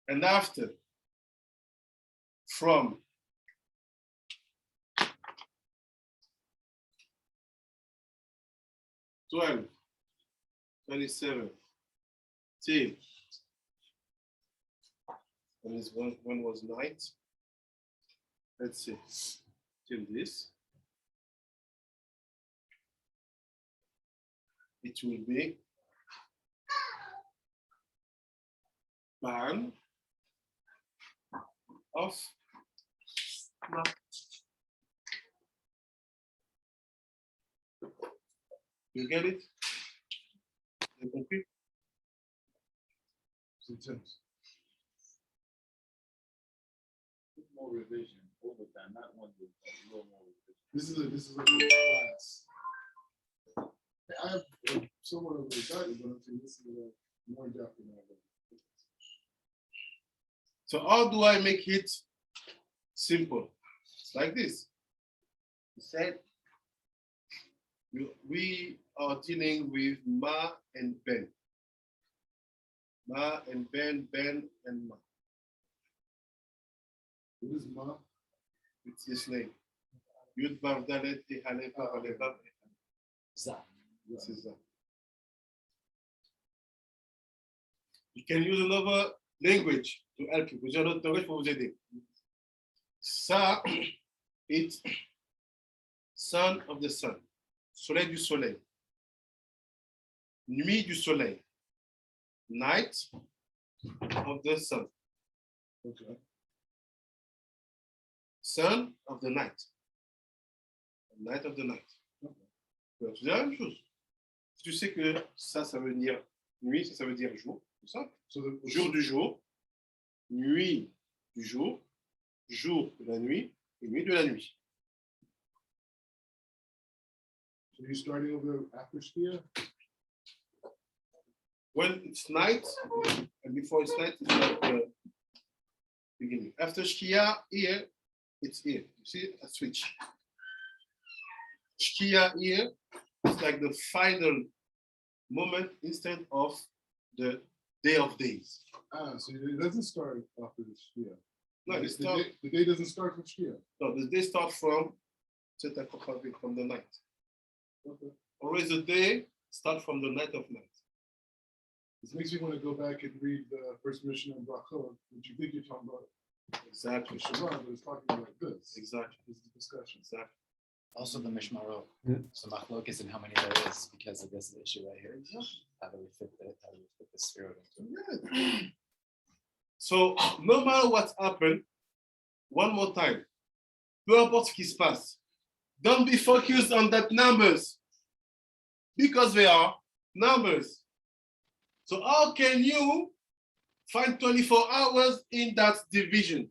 And after, from twelve 27 till and this one was night. Let's see till this. It will be ban of Ma. You get it? You compris? It's intense. More revision over time, not one week, a little more revision. This is like a class. I have somewhat of a guidance, but I'm saying this is more in depth than that. So how do I make it simple? It's like this. He said, we are dealing with Ma and Ben. Ma and Ben, Ben and Ma. What is Ma? It's his name. Yud Vav Dalet He Aleph Vav Aleph Vav. This is that. You can use another language to help you. Vous avez un autre langage pour vous aider. Ça, it's son of the sun. Soleil du soleil. Nuit du soleil. Night of the sun. Okay. Sun of the night. Night of the night. Tu dis la même chose. Si tu sais que ça veut dire nuit, ça veut dire jour. C'est ça. So the Jour du jour, nuit du jour, jour de la nuit et nuit de la nuit. so you're starting over after Shkia? When it's night and before it's night, it's like the beginning. After Shkia, here, it's here. You see a switch. Shkia here is like the final moment instead of the day of days. Ah, so it doesn't start after the Shkia. No, it starts. The day doesn't start from Shkia. No, the day starts from Zeta Kochavim, from the night. Okay. Always the day starts from the night of night. This makes me want to go back and read the first mission on Brachot, which you think you're talking about Exactly. Shabbat, but it's talking about this. Exactly. This is the discussion. Exactly. Also the Mishmarot. Yeah. So Machlok is in how many there is because of this issue right here. How do we fit the spirit into it? So, no matter what happened, one more time, peu importe ce qui se passe, don't be focused on that numbers because they are numbers. So how can you find 24 hours in that division?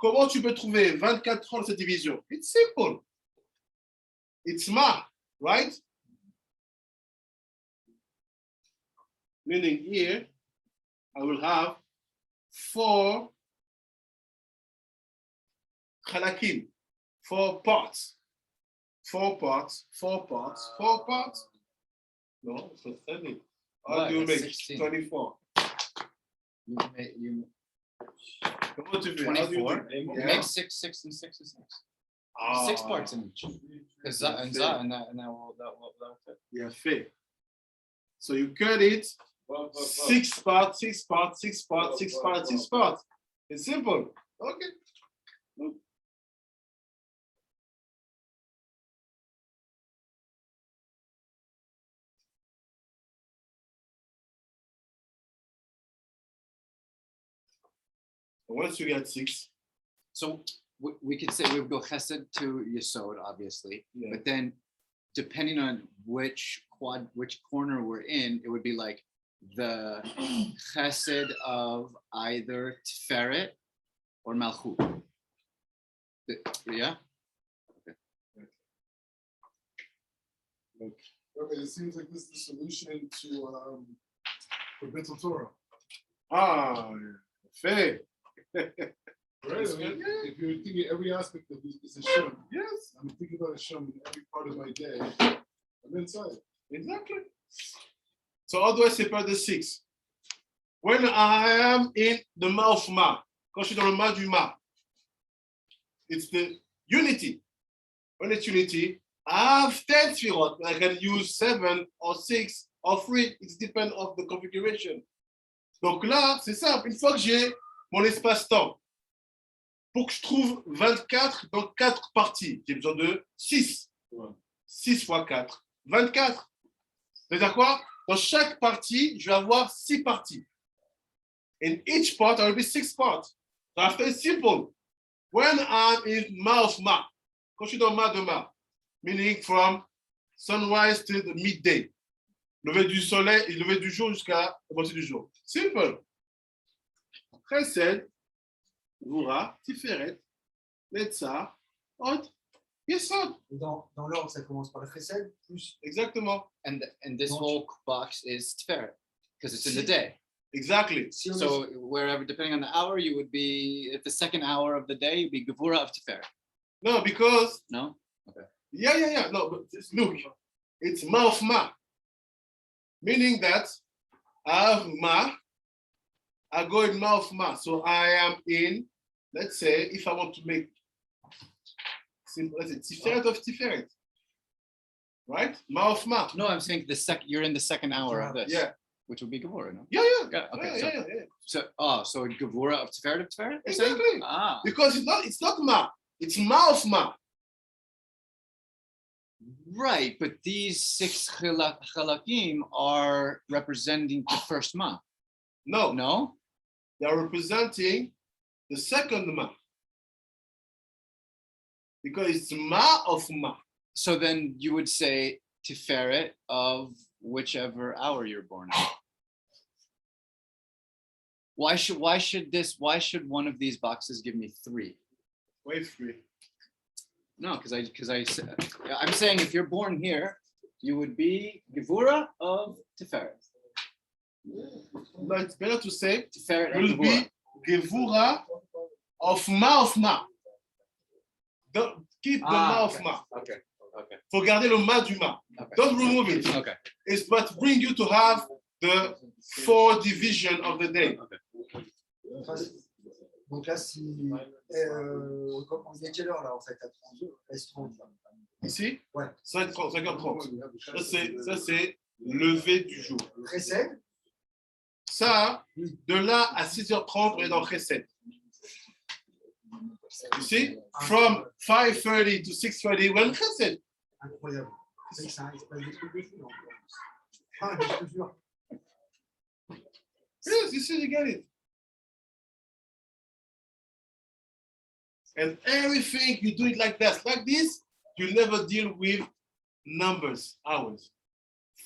Comment tu peux trouver 24 heures dans cette division? It's simple. It's Ma, right? Meaning here, I will have 4 halakim, 4 parts. 4 parts. No, it's not 30. How Right, do you that's make 16. 24? You Comment tu fais? How do you 24. do? You Yeah. make 6, 6, and 6 is 6. Ah, 6 parts in each. Because that and that and that will fit. Yeah, fair. So you cut it 6 parts. It's simple. Okay. Once you get 6, So we could say we would go chesed to yesod, obviously, yeah. but then depending on which corner we're in, it would be like the chesed of either Tiferet or Malchut. Yeah. Okay, it seems like this is the solution to for Bethel Torah. Ah, fair. Right? I mean, if you're thinking every aspect of this is Hashem, Yes, I'm thinking about Hashem in every part of my day. I'm inside. exactly. So how do I separate the 6? When I am in the mouth ma, quand je suis dans le ma du ma, it's the unity. When it's unity, I have 10 sfirot. I can use 7 or 6 or 3. It depends on the configuration. Donc là, c'est simple. Une fois que j'ai mon espace-temps, pour que je trouve 24 dans 4 parties, j'ai besoin de 6. 6 fois 4, 24. C'est-à-dire quoi? Dans chaque partie, je vais avoir 6 parties. In each part, there will be 6 parts. So after it's simple. When I'm in mouth ma, quand je suis dans ma de ma, meaning from sunrise to the midday, lever du soleil et lever du jour jusqu'à la moitié du jour. Simple. Chesed, Gvura, Tiferet, Netzach, Hod, Yesod. Dans l'ordre, ça commence par le chesed, plus Exactement. And this whole box is Tiferet because it's in the day. Exactly. si on So wherever, depending on the hour, you would be at the second hour of the day, you'd be Gevura of Tiferet. No, because No? yeah. No, but look, it's mouth ma, meaning that I have ma, I go in mouth ma. So I am in, let's say, if I want to make simple, let's say Tiferet of Tiferet, right? Mouth ma. No, I'm saying you're in the second hour of this. Yeah. Which would be Gevura, no? Yeah. Yeah, okay, Yeah. so Gevura of Tiferet you're saying? Exactly. Ah, Because it's not ma, it's mouth ma. right, but these 6 chalakim are representing the first month. No, No? they are representing the second ma. Because it's ma of ma. So then you would say Tiferet of whichever hour you're born in. Why should one of these boxes give me 3? Wait free. No, because I'm saying if you're born here, you would be Gevura of Tiferet. But it's better to say Tiferet and will be Gevura. Gevura of ma. Don't keep the ma of ma. Okay. Faut garder le ma du ma. Okay. Don't remove it. Okay. It's but bring you to have the 4 division of the day. donc là, si on est quelle heure là en fait à 30 là. Ici, Ouais. 5h30. Ça, c'est lever du jour. Chesed, Ça, de là à 6h30, on est dans Chesed. You see? From 5:30 to 6:30, we're in Chesed. incroyable. C'est que ça espace de trucs de fou, en fait. Ah, je te jure. Yes, you see, you get it. And everything you do it like that, like this, you'll never deal with numbers, hours.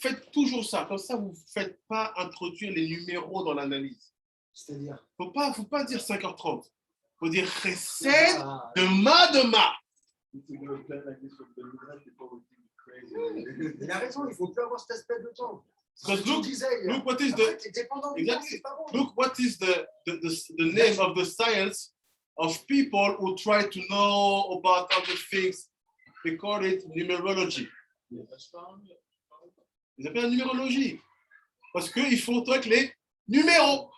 Faites toujours ça, comme ça vous ne faites pas introduire les numéros dans l'analyse. C'est-à-dire. Faut pas dire 5h30. Faut dire Chesed Ah, de ma. il a raison, il faut plus avoir cet aspect de temps. Because Tu disais, look what is après, the t'es dépendant du temps, exactly. c'est pas bon. Look what is the name of the science of people who try to know about other things. they call it numerology. Ils appellent la numérologie. Parce qu'ils font tout avec les numéros.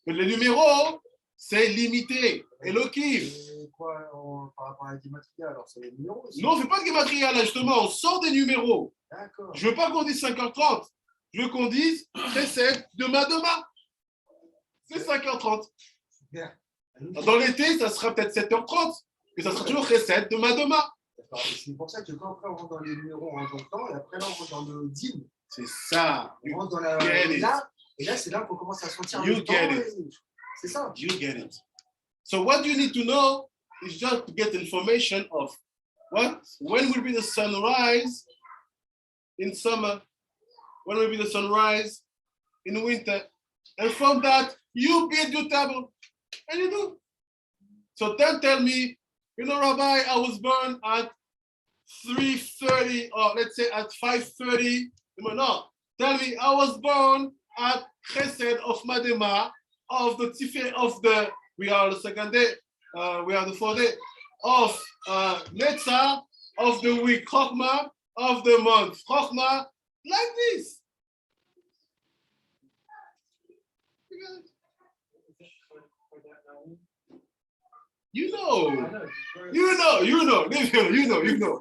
Mais les numéros, c'est limité. Elohim. Et quoi par rapport à la Gematria, alors c'est les numéros aussi. Non, on ne fait pas de gematria là, justement. On sort des numéros. D'accord. Je ne veux pas qu'on dise 5h30. Je veux qu'on dise Chesed demain. C'est 5h30. Dans l'été, ça sera peut-être 7h30. Et ça sera toujours Chesed demain. D'accord. Et c'est pour ça que quand après on rentre dans les numéros, on rentre dans le temps, et après là on rentre dans le dîme. C'est ça. On rentre dans la. Get it. Et là, c'est là qu'on commence à sentir You le temps. get it. C'est ça. You get it. So what you need to know is just to get information of when will be the sunrise in summer, when will be the sunrise in winter, and from that you build your table, and you do. So don't tell me, Rabbi, I was born at 3:30, or let's say at 5:30. No, tell me I was born at Chesed of Madema, of the Tiferet of the, we are the second day, we are the fourth day, of Netzah, of the week, Chokhmah, of the month, Chokhmah, like this. You know, leave him, you know.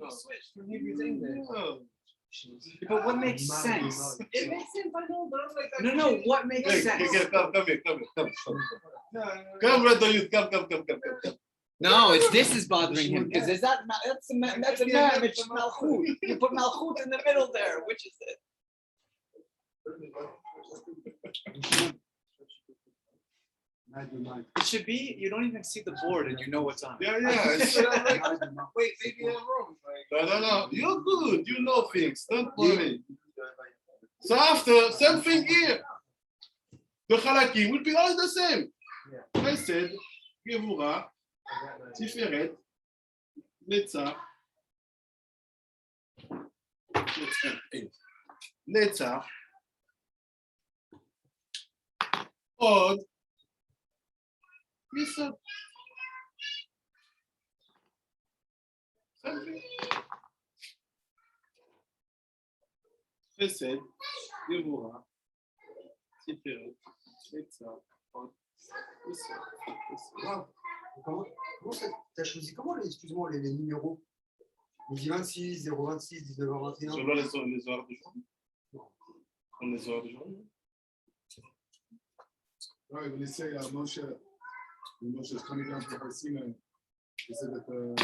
Switch from Hebrew to English. But what makes sense? It makes sense, I know, but I'm like, No, what makes Hey, sense? come here. No. Come, Red Youth, come. No, this is bothering him because that's a marriage malchut. You put malchut in the middle there, which is it? It should be you don't even see the board and you know what's on it. Yeah. Wait, maybe I'm wrong. No. You're good. You know things. Don't worry. So after, same thing here. The halakim will be all the same. I said, Gevura, Tiferet, Netzach, Od, Yisod. Same thing. Chesed, Gevura, Tiferet, Netzach, Od, Yisod. Wow. Comment t'as choisi comment excuse-moi, les numéros? On dit 26, 026, 19h21. Selon les heures de journée. Comme les heures de journée. Right, when they say Moshe is coming down to Har Sinai, they said that the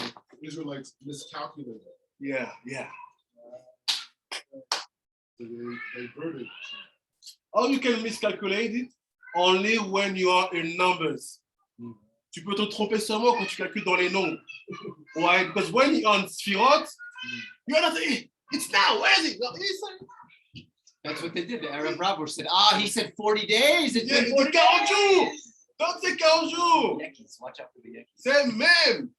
Israelites miscalculated. Yeah. So they diverted. How you can miscalculate it? Only when you are in numbers. Tu peux te tromper seulement quand tu calcules dans les nombres. Why? Because when you're on Sfirot, you're not saying, it's now, where is it? No, That's what they did. The Arab robber said, he said 40 days. It's Yeah, been 40 40 days. jours. Don't say 40 jours. Yankees, watch out for the Yankees. Say Mem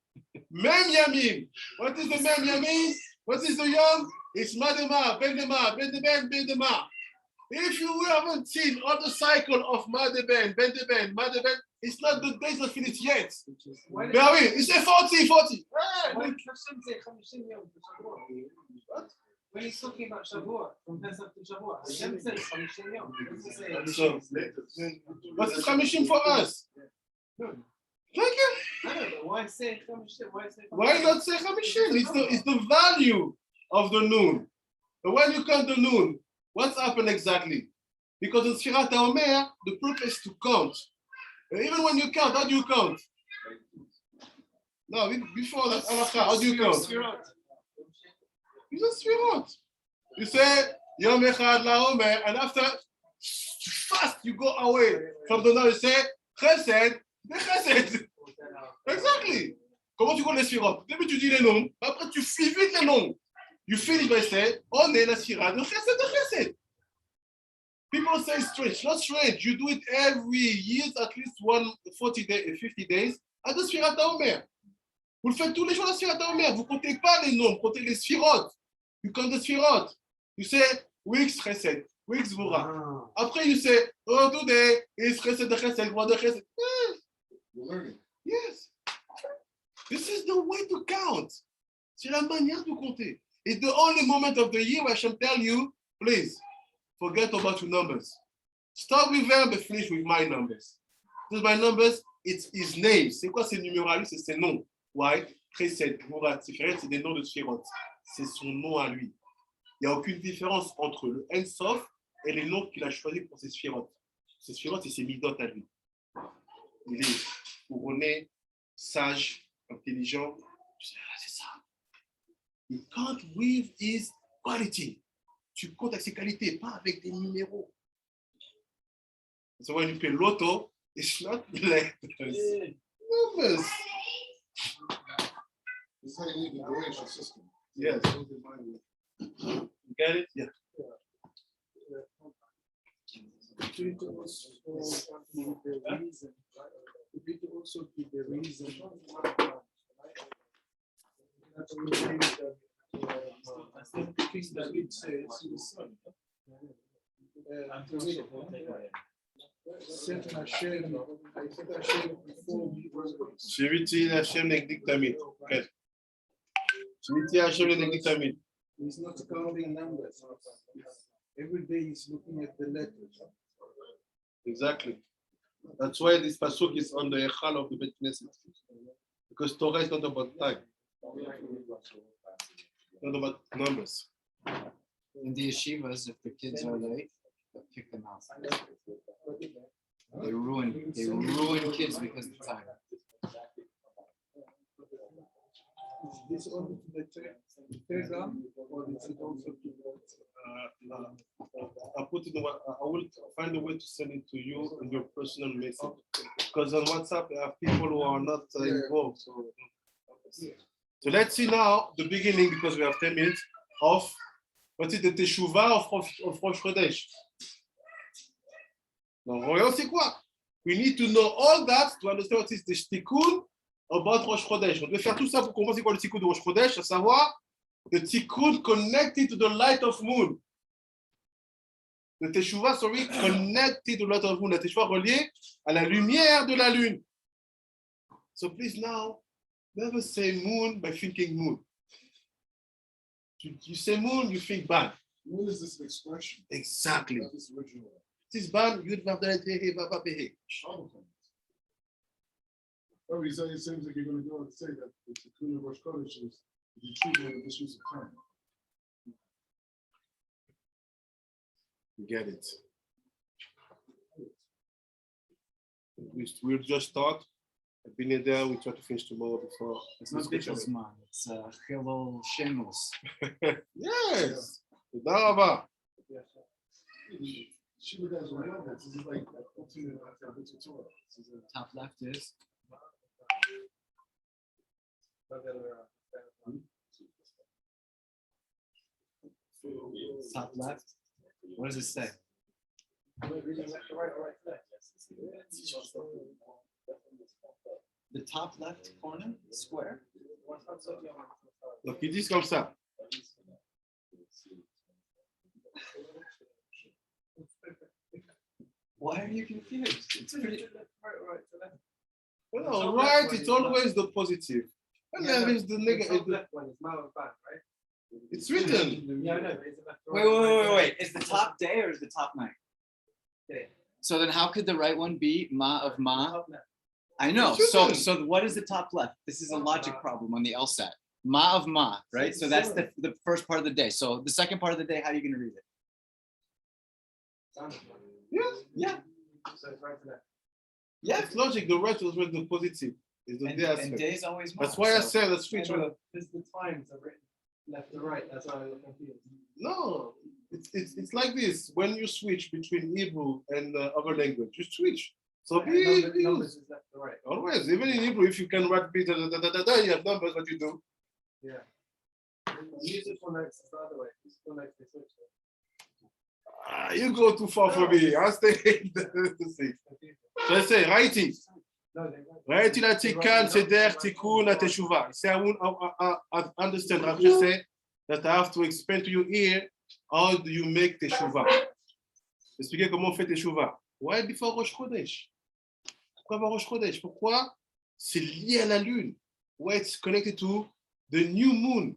Yamim. What is the Mem Yamim? What is the Yom? It's Madema, Bendema. If you haven't seen all the cycle of Madeben, it's not the days not finished yet. Why Ben oui, il say 40. Why did Hashem say 50 yom to Shavuot? What? When he's talking about Shavuot, from Pesach to Shavuot, Hashem says 50 yom. He doesn't say So, what is Chamishim for us? Thank you. I don't know, why say 50? Why not say Chamishim? It's the value of the noon. But when you count the noon, what's happened exactly? Because in Sfirat HaOmer, the purpose is to count. And even when you count, how do you count? No, before that, how do you count? You just Sfirot. You say Yom Echad LaOmer, and after fast you go away from the number. You say Chesed, the Chesed. Exactly. Comment tu comptes les Sfirot? Début tu dis les nombres, après tu fais vite les nombres. You finish by saying, on est la Sfira de Chesed. People say strange, not strange. You do it every year, at least 40 days, 50 days, à de Sfirat HaOmer. Vous le faites tous les jours à Sfirat HaOmer. Vous ne comptez pas les nombres, vous comptez les Sfirot. You count the Sfirot. You say, weeks Chesed, weeks Vura. Après, you say, oh, today is Chesed de Chesed, Vura de Chesed. You're learning. Yes. This is the way to count. C'est la manière de compter. It's the only moment of the year where I shall tell you, please, forget about your numbers. Start with them, but finish with my numbers. Because my numbers, it's his name. C'est quoi ces numéros à lui? C'est ses noms. Why? Précède, Mourat, Tiferet, c'est des noms de Sphirot. C'est son nom à lui. Il n'y a aucune différence entre le Ensof et les noms qu'il a choisis pour ses Sphirot. Ses Sphirot, c'est ses midot à lui. Il est couronné, sage, intelligent. C'est ça. You count with his quality. Tu comptes avec ses qualités, pas avec des numéros. So when you play Lotto, it's not like numbers. It's how you need the duration system. Yes. You get it? Yeah. Also give the reason. David says, Seven Hashem, I said Hashem before me was. Shiviti Hashem Negdik Tamid. Okay. Shiviti Hashem Negdik Tamid. He's not counting numbers. Every day he's looking at the letters. Exactly. That's why this pasuk is on the Echal of the Bet Knesset. Because Torah is not about time. Not about numbers. In the yeshivas, if the kids are late, they'll kick them out. They ruin kids because of time. Is this only to the Telegram or is it also to I'll put it in, I will find a way to send it to you in your personal message. Because on WhatsApp, I have people who are not involved. So let's see now the beginning, because we have 10 minutes, of what is the Teshuvah of Rosh Chodesh. Donc, voyons c'est quoi. We need to know all that to understand what is the Tikkun about Rosh Chodesh. On doit faire tout ça pour comprendre c'est quoi le Tikkun de Rosh Chodesh, à savoir the Tikkun connected to the light of moon. Le Teshuvah, sorry, connected to the light of moon. La Teshuvah reliée à la lumière de la lune. So please now, never say moon by thinking moon. You say moon, you think bad. What is this expression? Exactly. Not this original. This bad, you'd have done it, Baba Behe. Oh, it seems like you're going to go and say that the Tikkun of Rosh Chodesh is the treatment of issues of time. Get it. We'll just start. I've been there. We try to finish tomorrow before. It's not Bittelzman, it's Chilul Shemos. Yes. Tודה רבה. She would have known that. This is like Top left is top left. What does it say? The top left corner, square. Donc ils disent comme ça. Why are you confused? It's pretty. Well, right, it's always the positive. And then there's the negative. It's written. Wait. Is the top day or is the top night? Day. So then how could the right one be Ma of Ma? I know. It's So written. what is the top left? This is a logic problem on the LSAT. Ma of Ma, right? So that's the first part of the day. So the second part of the day, how are you going to read it? Yes. Yeah. So it's right to left. Yeah. It's logic. The right was with the positive. It's the day And aspect. day is always Ma. That's why I so- said let's switch on. Because the times are written left to right, that's why I look confused. No, it's like this. When you switch between Hebrew and other language, you switch. So be Numbers is left to right. always, even in Hebrew, if you can write bit, you have numbers, what you do. Yeah. Music connects the other way. It's connects the switch. You go too far for me. I'll stay. So I say, righty. No, Righty la tikan, seder, tikun, la teshuva. Say, I understand. I've just said that I have to explain to you here, how do you make teshuva? Expliquer comment on fait teshuva. Why before Rosh Chodesh? Pourquoi avoir Rosh Chodesh? Pourquoi? C'est lié à la lune. Why it's connected to the new moon.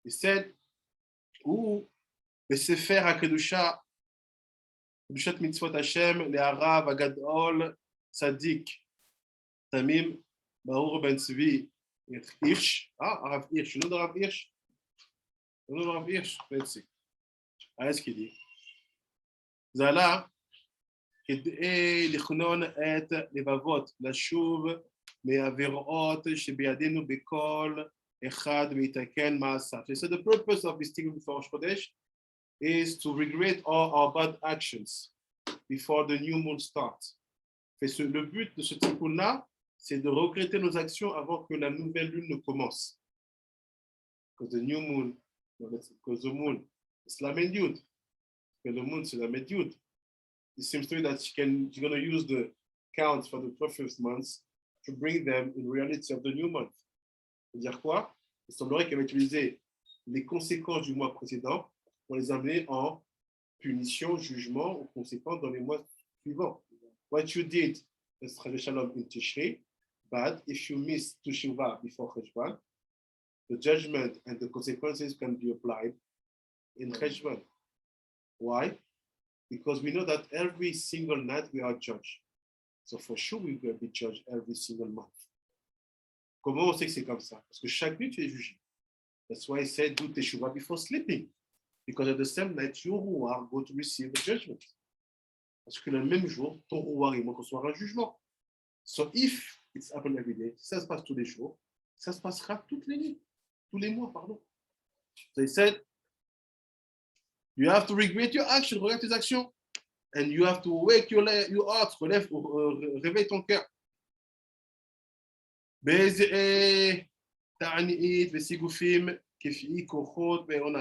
He said, ou בספר הקדושה, קדושת מצוות השם, להרב הגדול, צדיק, תמים, ברור בן צבי, הירש, הרב הירש, you know the הרב הירש? You know the הרב הירש? Let's see. ce qu'il dit. זה עלה כדי לכנון את לבבות, לשוב מהעבירות שבידינו בכל אחד ויתקן מעשיו. So the purpose of this thing before Rosh Chodesh is to regret all our bad actions before the new moon starts. Le but de ce tikkun-là, c'est de regretter nos actions avant que la nouvelle lune ne commence. Because the new moon, because the moon, it's la Yud. Because the moon, c'est la Yud. It seems to me that she's going to use the counts for the 12th months to bring them in reality of the new month. C'est-à-dire quoi? Il semblerait qu'elle va utiliser les conséquences du mois précédent pour les amener en punition, jugement ou conséquences dans les mois suivants. What you did is Shalom in Tishri, but if you miss Teshuvah before Cheshvan, the judgment and the consequences can be applied in Cheshvan. Why? Because we know that every single night we are judged. So for sure we will be judged every single month. Comment on sait que c'est comme ça? Parce que chaque nuit tu es jugé. That's why I said do Teshuvah before sleeping. Because at the same night your ruach go to receive a judgment. Parce que le même jour, ton ruach et moi recevoir un jugement. So if it's happened every day, ça se passe tous les jours, ça se passera toutes les nuits, tous les mois, pardon. So he said, you have to regret your action, regrette tes actions, and you have to wake your heart, réveille ton cœur.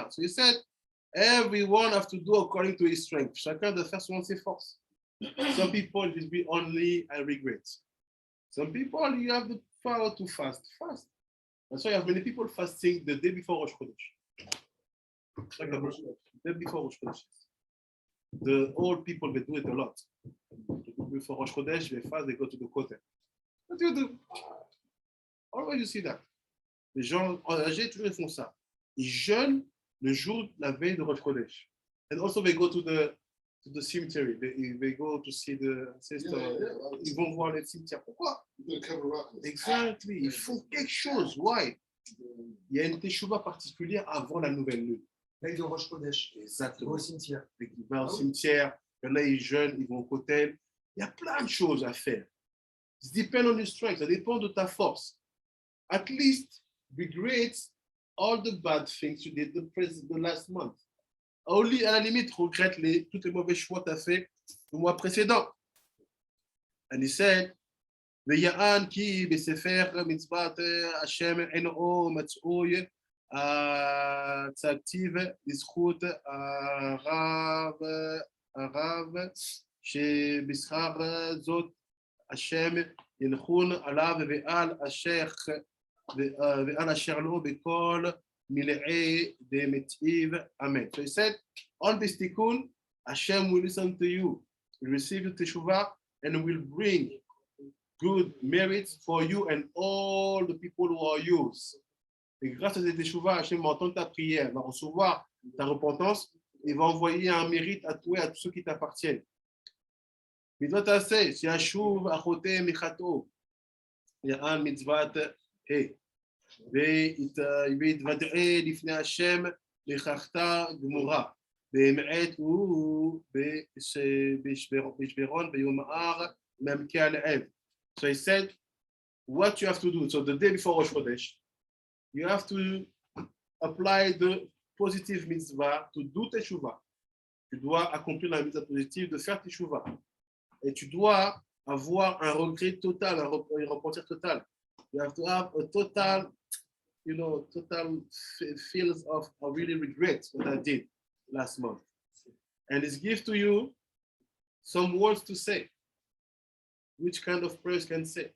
So he said, everyone has to do according to his strength. Chacun doit faire selon ses forces. Some people will be only and regret. Some people you have the power to fast. That's why you have many people fasting the day before Rosh Chodesh. The day before Rosh Chodesh. The old people they do it a lot. Before Rosh Chodesh, they fast, they go to the kotel. What do you do? Always you see that. Les gens âgés toujours font ça. Ils jeûnent le jour, la veille de Rosh Chodesh. And also they go to the cemetery. They go to see the ancestor. Ils vont voir les cimetières. Pourquoi? Exactly. Ils font quelque chose. Why? Il y a une teshuva particulière avant la nouvelle lune. Veille de Rosh Chodesh. Exactement. Au cimetière. Ils vont au cimetière. Il y en a, ils jeûnent, ils vont au kotel. Il y a plein de choses à faire. It depends on your strength. Ça dépend de ta force. At least regret all the bad things you did the last month. À la limite, regrette tous les mauvais choix que tu as fait le mois précédent. And he said, ויען כי בספר מצוות השם אינו מצוי צאקטיב לזכות הרב שבשכר זאת השם ינחון עליו ועל אשר לו בכל מילאי דמתיב. Amen. So he said, on this tikkun, Hashem will listen to you, will receive your teshuvah, and will bring good merits for you and all the people who are yours. Et grâce à cette teshuvah, Hashem va entendre ta prière, va recevoir ta repentance et va envoyer un mérite à toi et à tous ceux qui t'appartiennent. מצוות עשה, שישוב אחותי מחטאו, יען מצוות ויתוודעה לפני השם לכחתה גמורה, באמת הוא בשברון ויאמר ממכה עליהם. So he said, what you have to do, so the day before Rosh Chodesh, you have to apply the positive mitzvah to do teshuvah. Tu dois accomplir la mitzvah positive de faire teshuvah. Et tu dois avoir un regret total, un repentir total. You have to have a total, total feels of really regret what I did last month. And it's give to you some words to say. Which kind of prayers can say?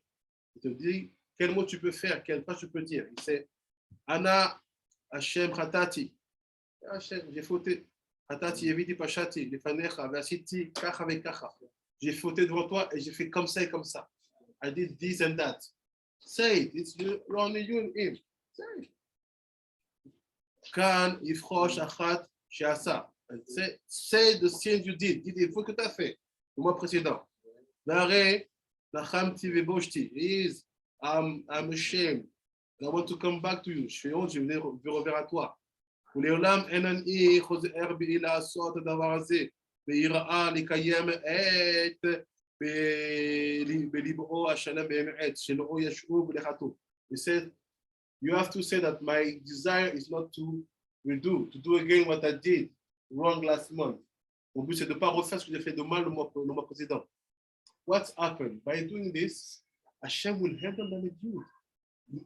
Il te dit quel mot tu peux faire, quelle phrase tu peux dire. Il sait, Ana Hashem Chatati. Hashem, j'ai fauté. Chatati eviti pashati, lefanecha, vasiti kacha vekacha. j'ai fauté devant toi et j'ai fait comme ça et comme ça. I did this and that. Say it. It's only you and him. Say it. Kan yifrosh achat she'asa. Say the things you did. Dis il faut que tu as fait le mois précédent. Nare nachamti veboshti. Is I'm ashamed. I want to come back to you. Je fais honte, je vais revenir à toi. ולעולם אין אני חוזר בי לעשות את הדבר הזה, ויראה לקיים את בליבו השלם באמת, שלא ישוב ולחטוא. He said, you have to say that my desire is not to do again what I did wrong last month. Mon but, c'est de ne pas refaire ce que j'ai fait de mal le mois précédent. What's happened? By doing this, Hashem will handle la médioute.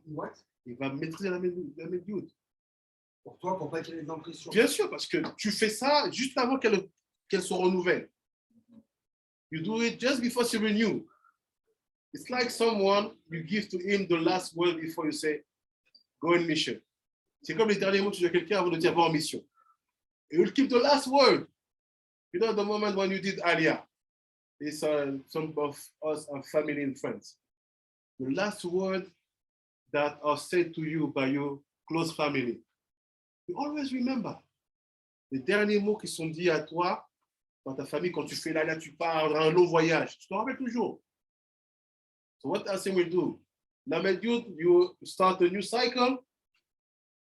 What? Il va maîtriser la médioute. Pour toi, pour pas qu'il y ait d'impression. Bien sûr, parce que tu fais ça juste avant qu'elle se renouvelle. You do it just before she renew. It's like someone, you give to him the last word before you say, go in mission. C'est comme les derniers mots que tu dis à quelqu'un avant de dire, va en mission. He will keep the last word. You know, the moment when you did Aliyah, it's some of us are family and friends. The last word that are said to you by your close family, you always remember. Les derniers mots qui sont dits à toi, dans ta famille, quand tu fais l'Aliyah, tu pars dans un long voyage, tu te rappelles toujours. So what Hashem will do? Lamed Yud, you start a new cycle.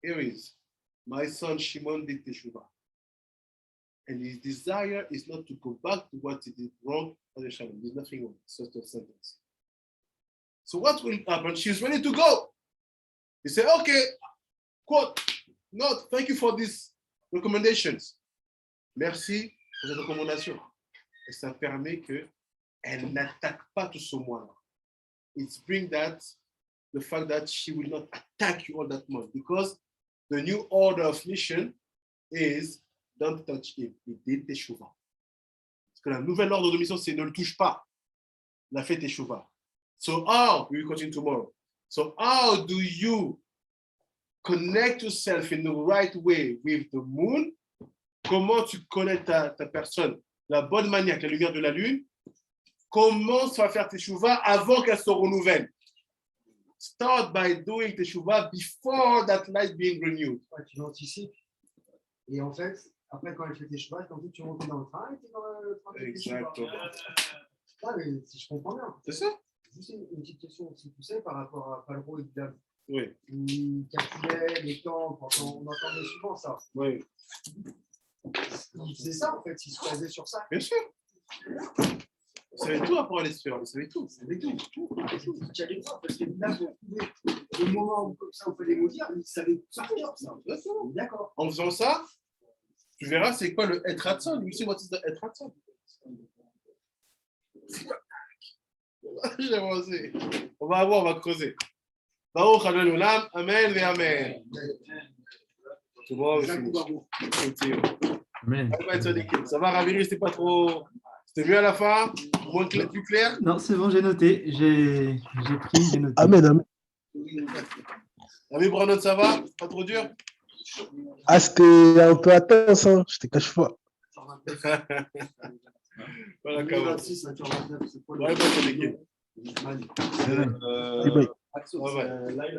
Here is, my son Shimon did Teshuvah. And his desire is not to go back to what he did wrong. There's nothing wrong. It's just a sentence. So what will happen? She's ready to go. He said, okay, quote, no, thank you for these recommendations. Merci pour cette recommandation. Et ça permet qu'elle n'attaque pas tout ce mois-là. It's bring that, the fact that she will not attack you all that month, because the new order of mission is don't touch him. Il dit Teshuvah. Parce que la nouvelle ordre de mission, c'est ne le touche pas. La fait Teshuvah. So how, we will continue tomorrow. So how do you connect yourself in the right way with the moon? Comment tu connais ta personne de la bonne manière avec la lumière de la lune? Comment ça va faire Teshuvah avant qu'elle se renouvelle? Start by doing Teshuvah before that light being renewed. Ouais, tu l'anticipes. Et en fait, après, quand elle fait Teshuvah, ensuite tu rentres dans le train et tu es dans le train de Teshuvah. Exactement. Ah, mais si je comprends bien. C'est ça? Juste une petite question aussi, tu sais, par rapport à Palro et Dame. Oui. Il calculait les temps, on entendait souvent ça. Oui. C'est ça, en fait, il se basait sur ça. Bien sûr. Vous savez tout après l'histoire, vous savez tout. Vous savez tout. Tu allais voir, parce que là, vous trouvez le moment où, comme ça, on peut les maudire, il savait par cœur, ça. D'accord. En faisant ça, tu verras c'est quoi le Et Ratson. You see what is the Et Ratson? J'ai avancé. On va voir, on va creuser. Baruch Adonai Olam, Amen et Amen. C'est bon, c'est fini. Amen. Ça va, Raviri, c'était pas trop. C'était mieux à la fin? Moins plus clair? Non, c'est bon, j'ai noté. J'ai pris, j'ai noté. Amen, amen. Ami Brandon, ça va? Pas trop dur? Ah, c'était un peu intense, hein. Je te cache pas. Voilà, 26, 29, c'est quoi ouais, pas trop d'équipe. Bye bye. Ouais, ouais.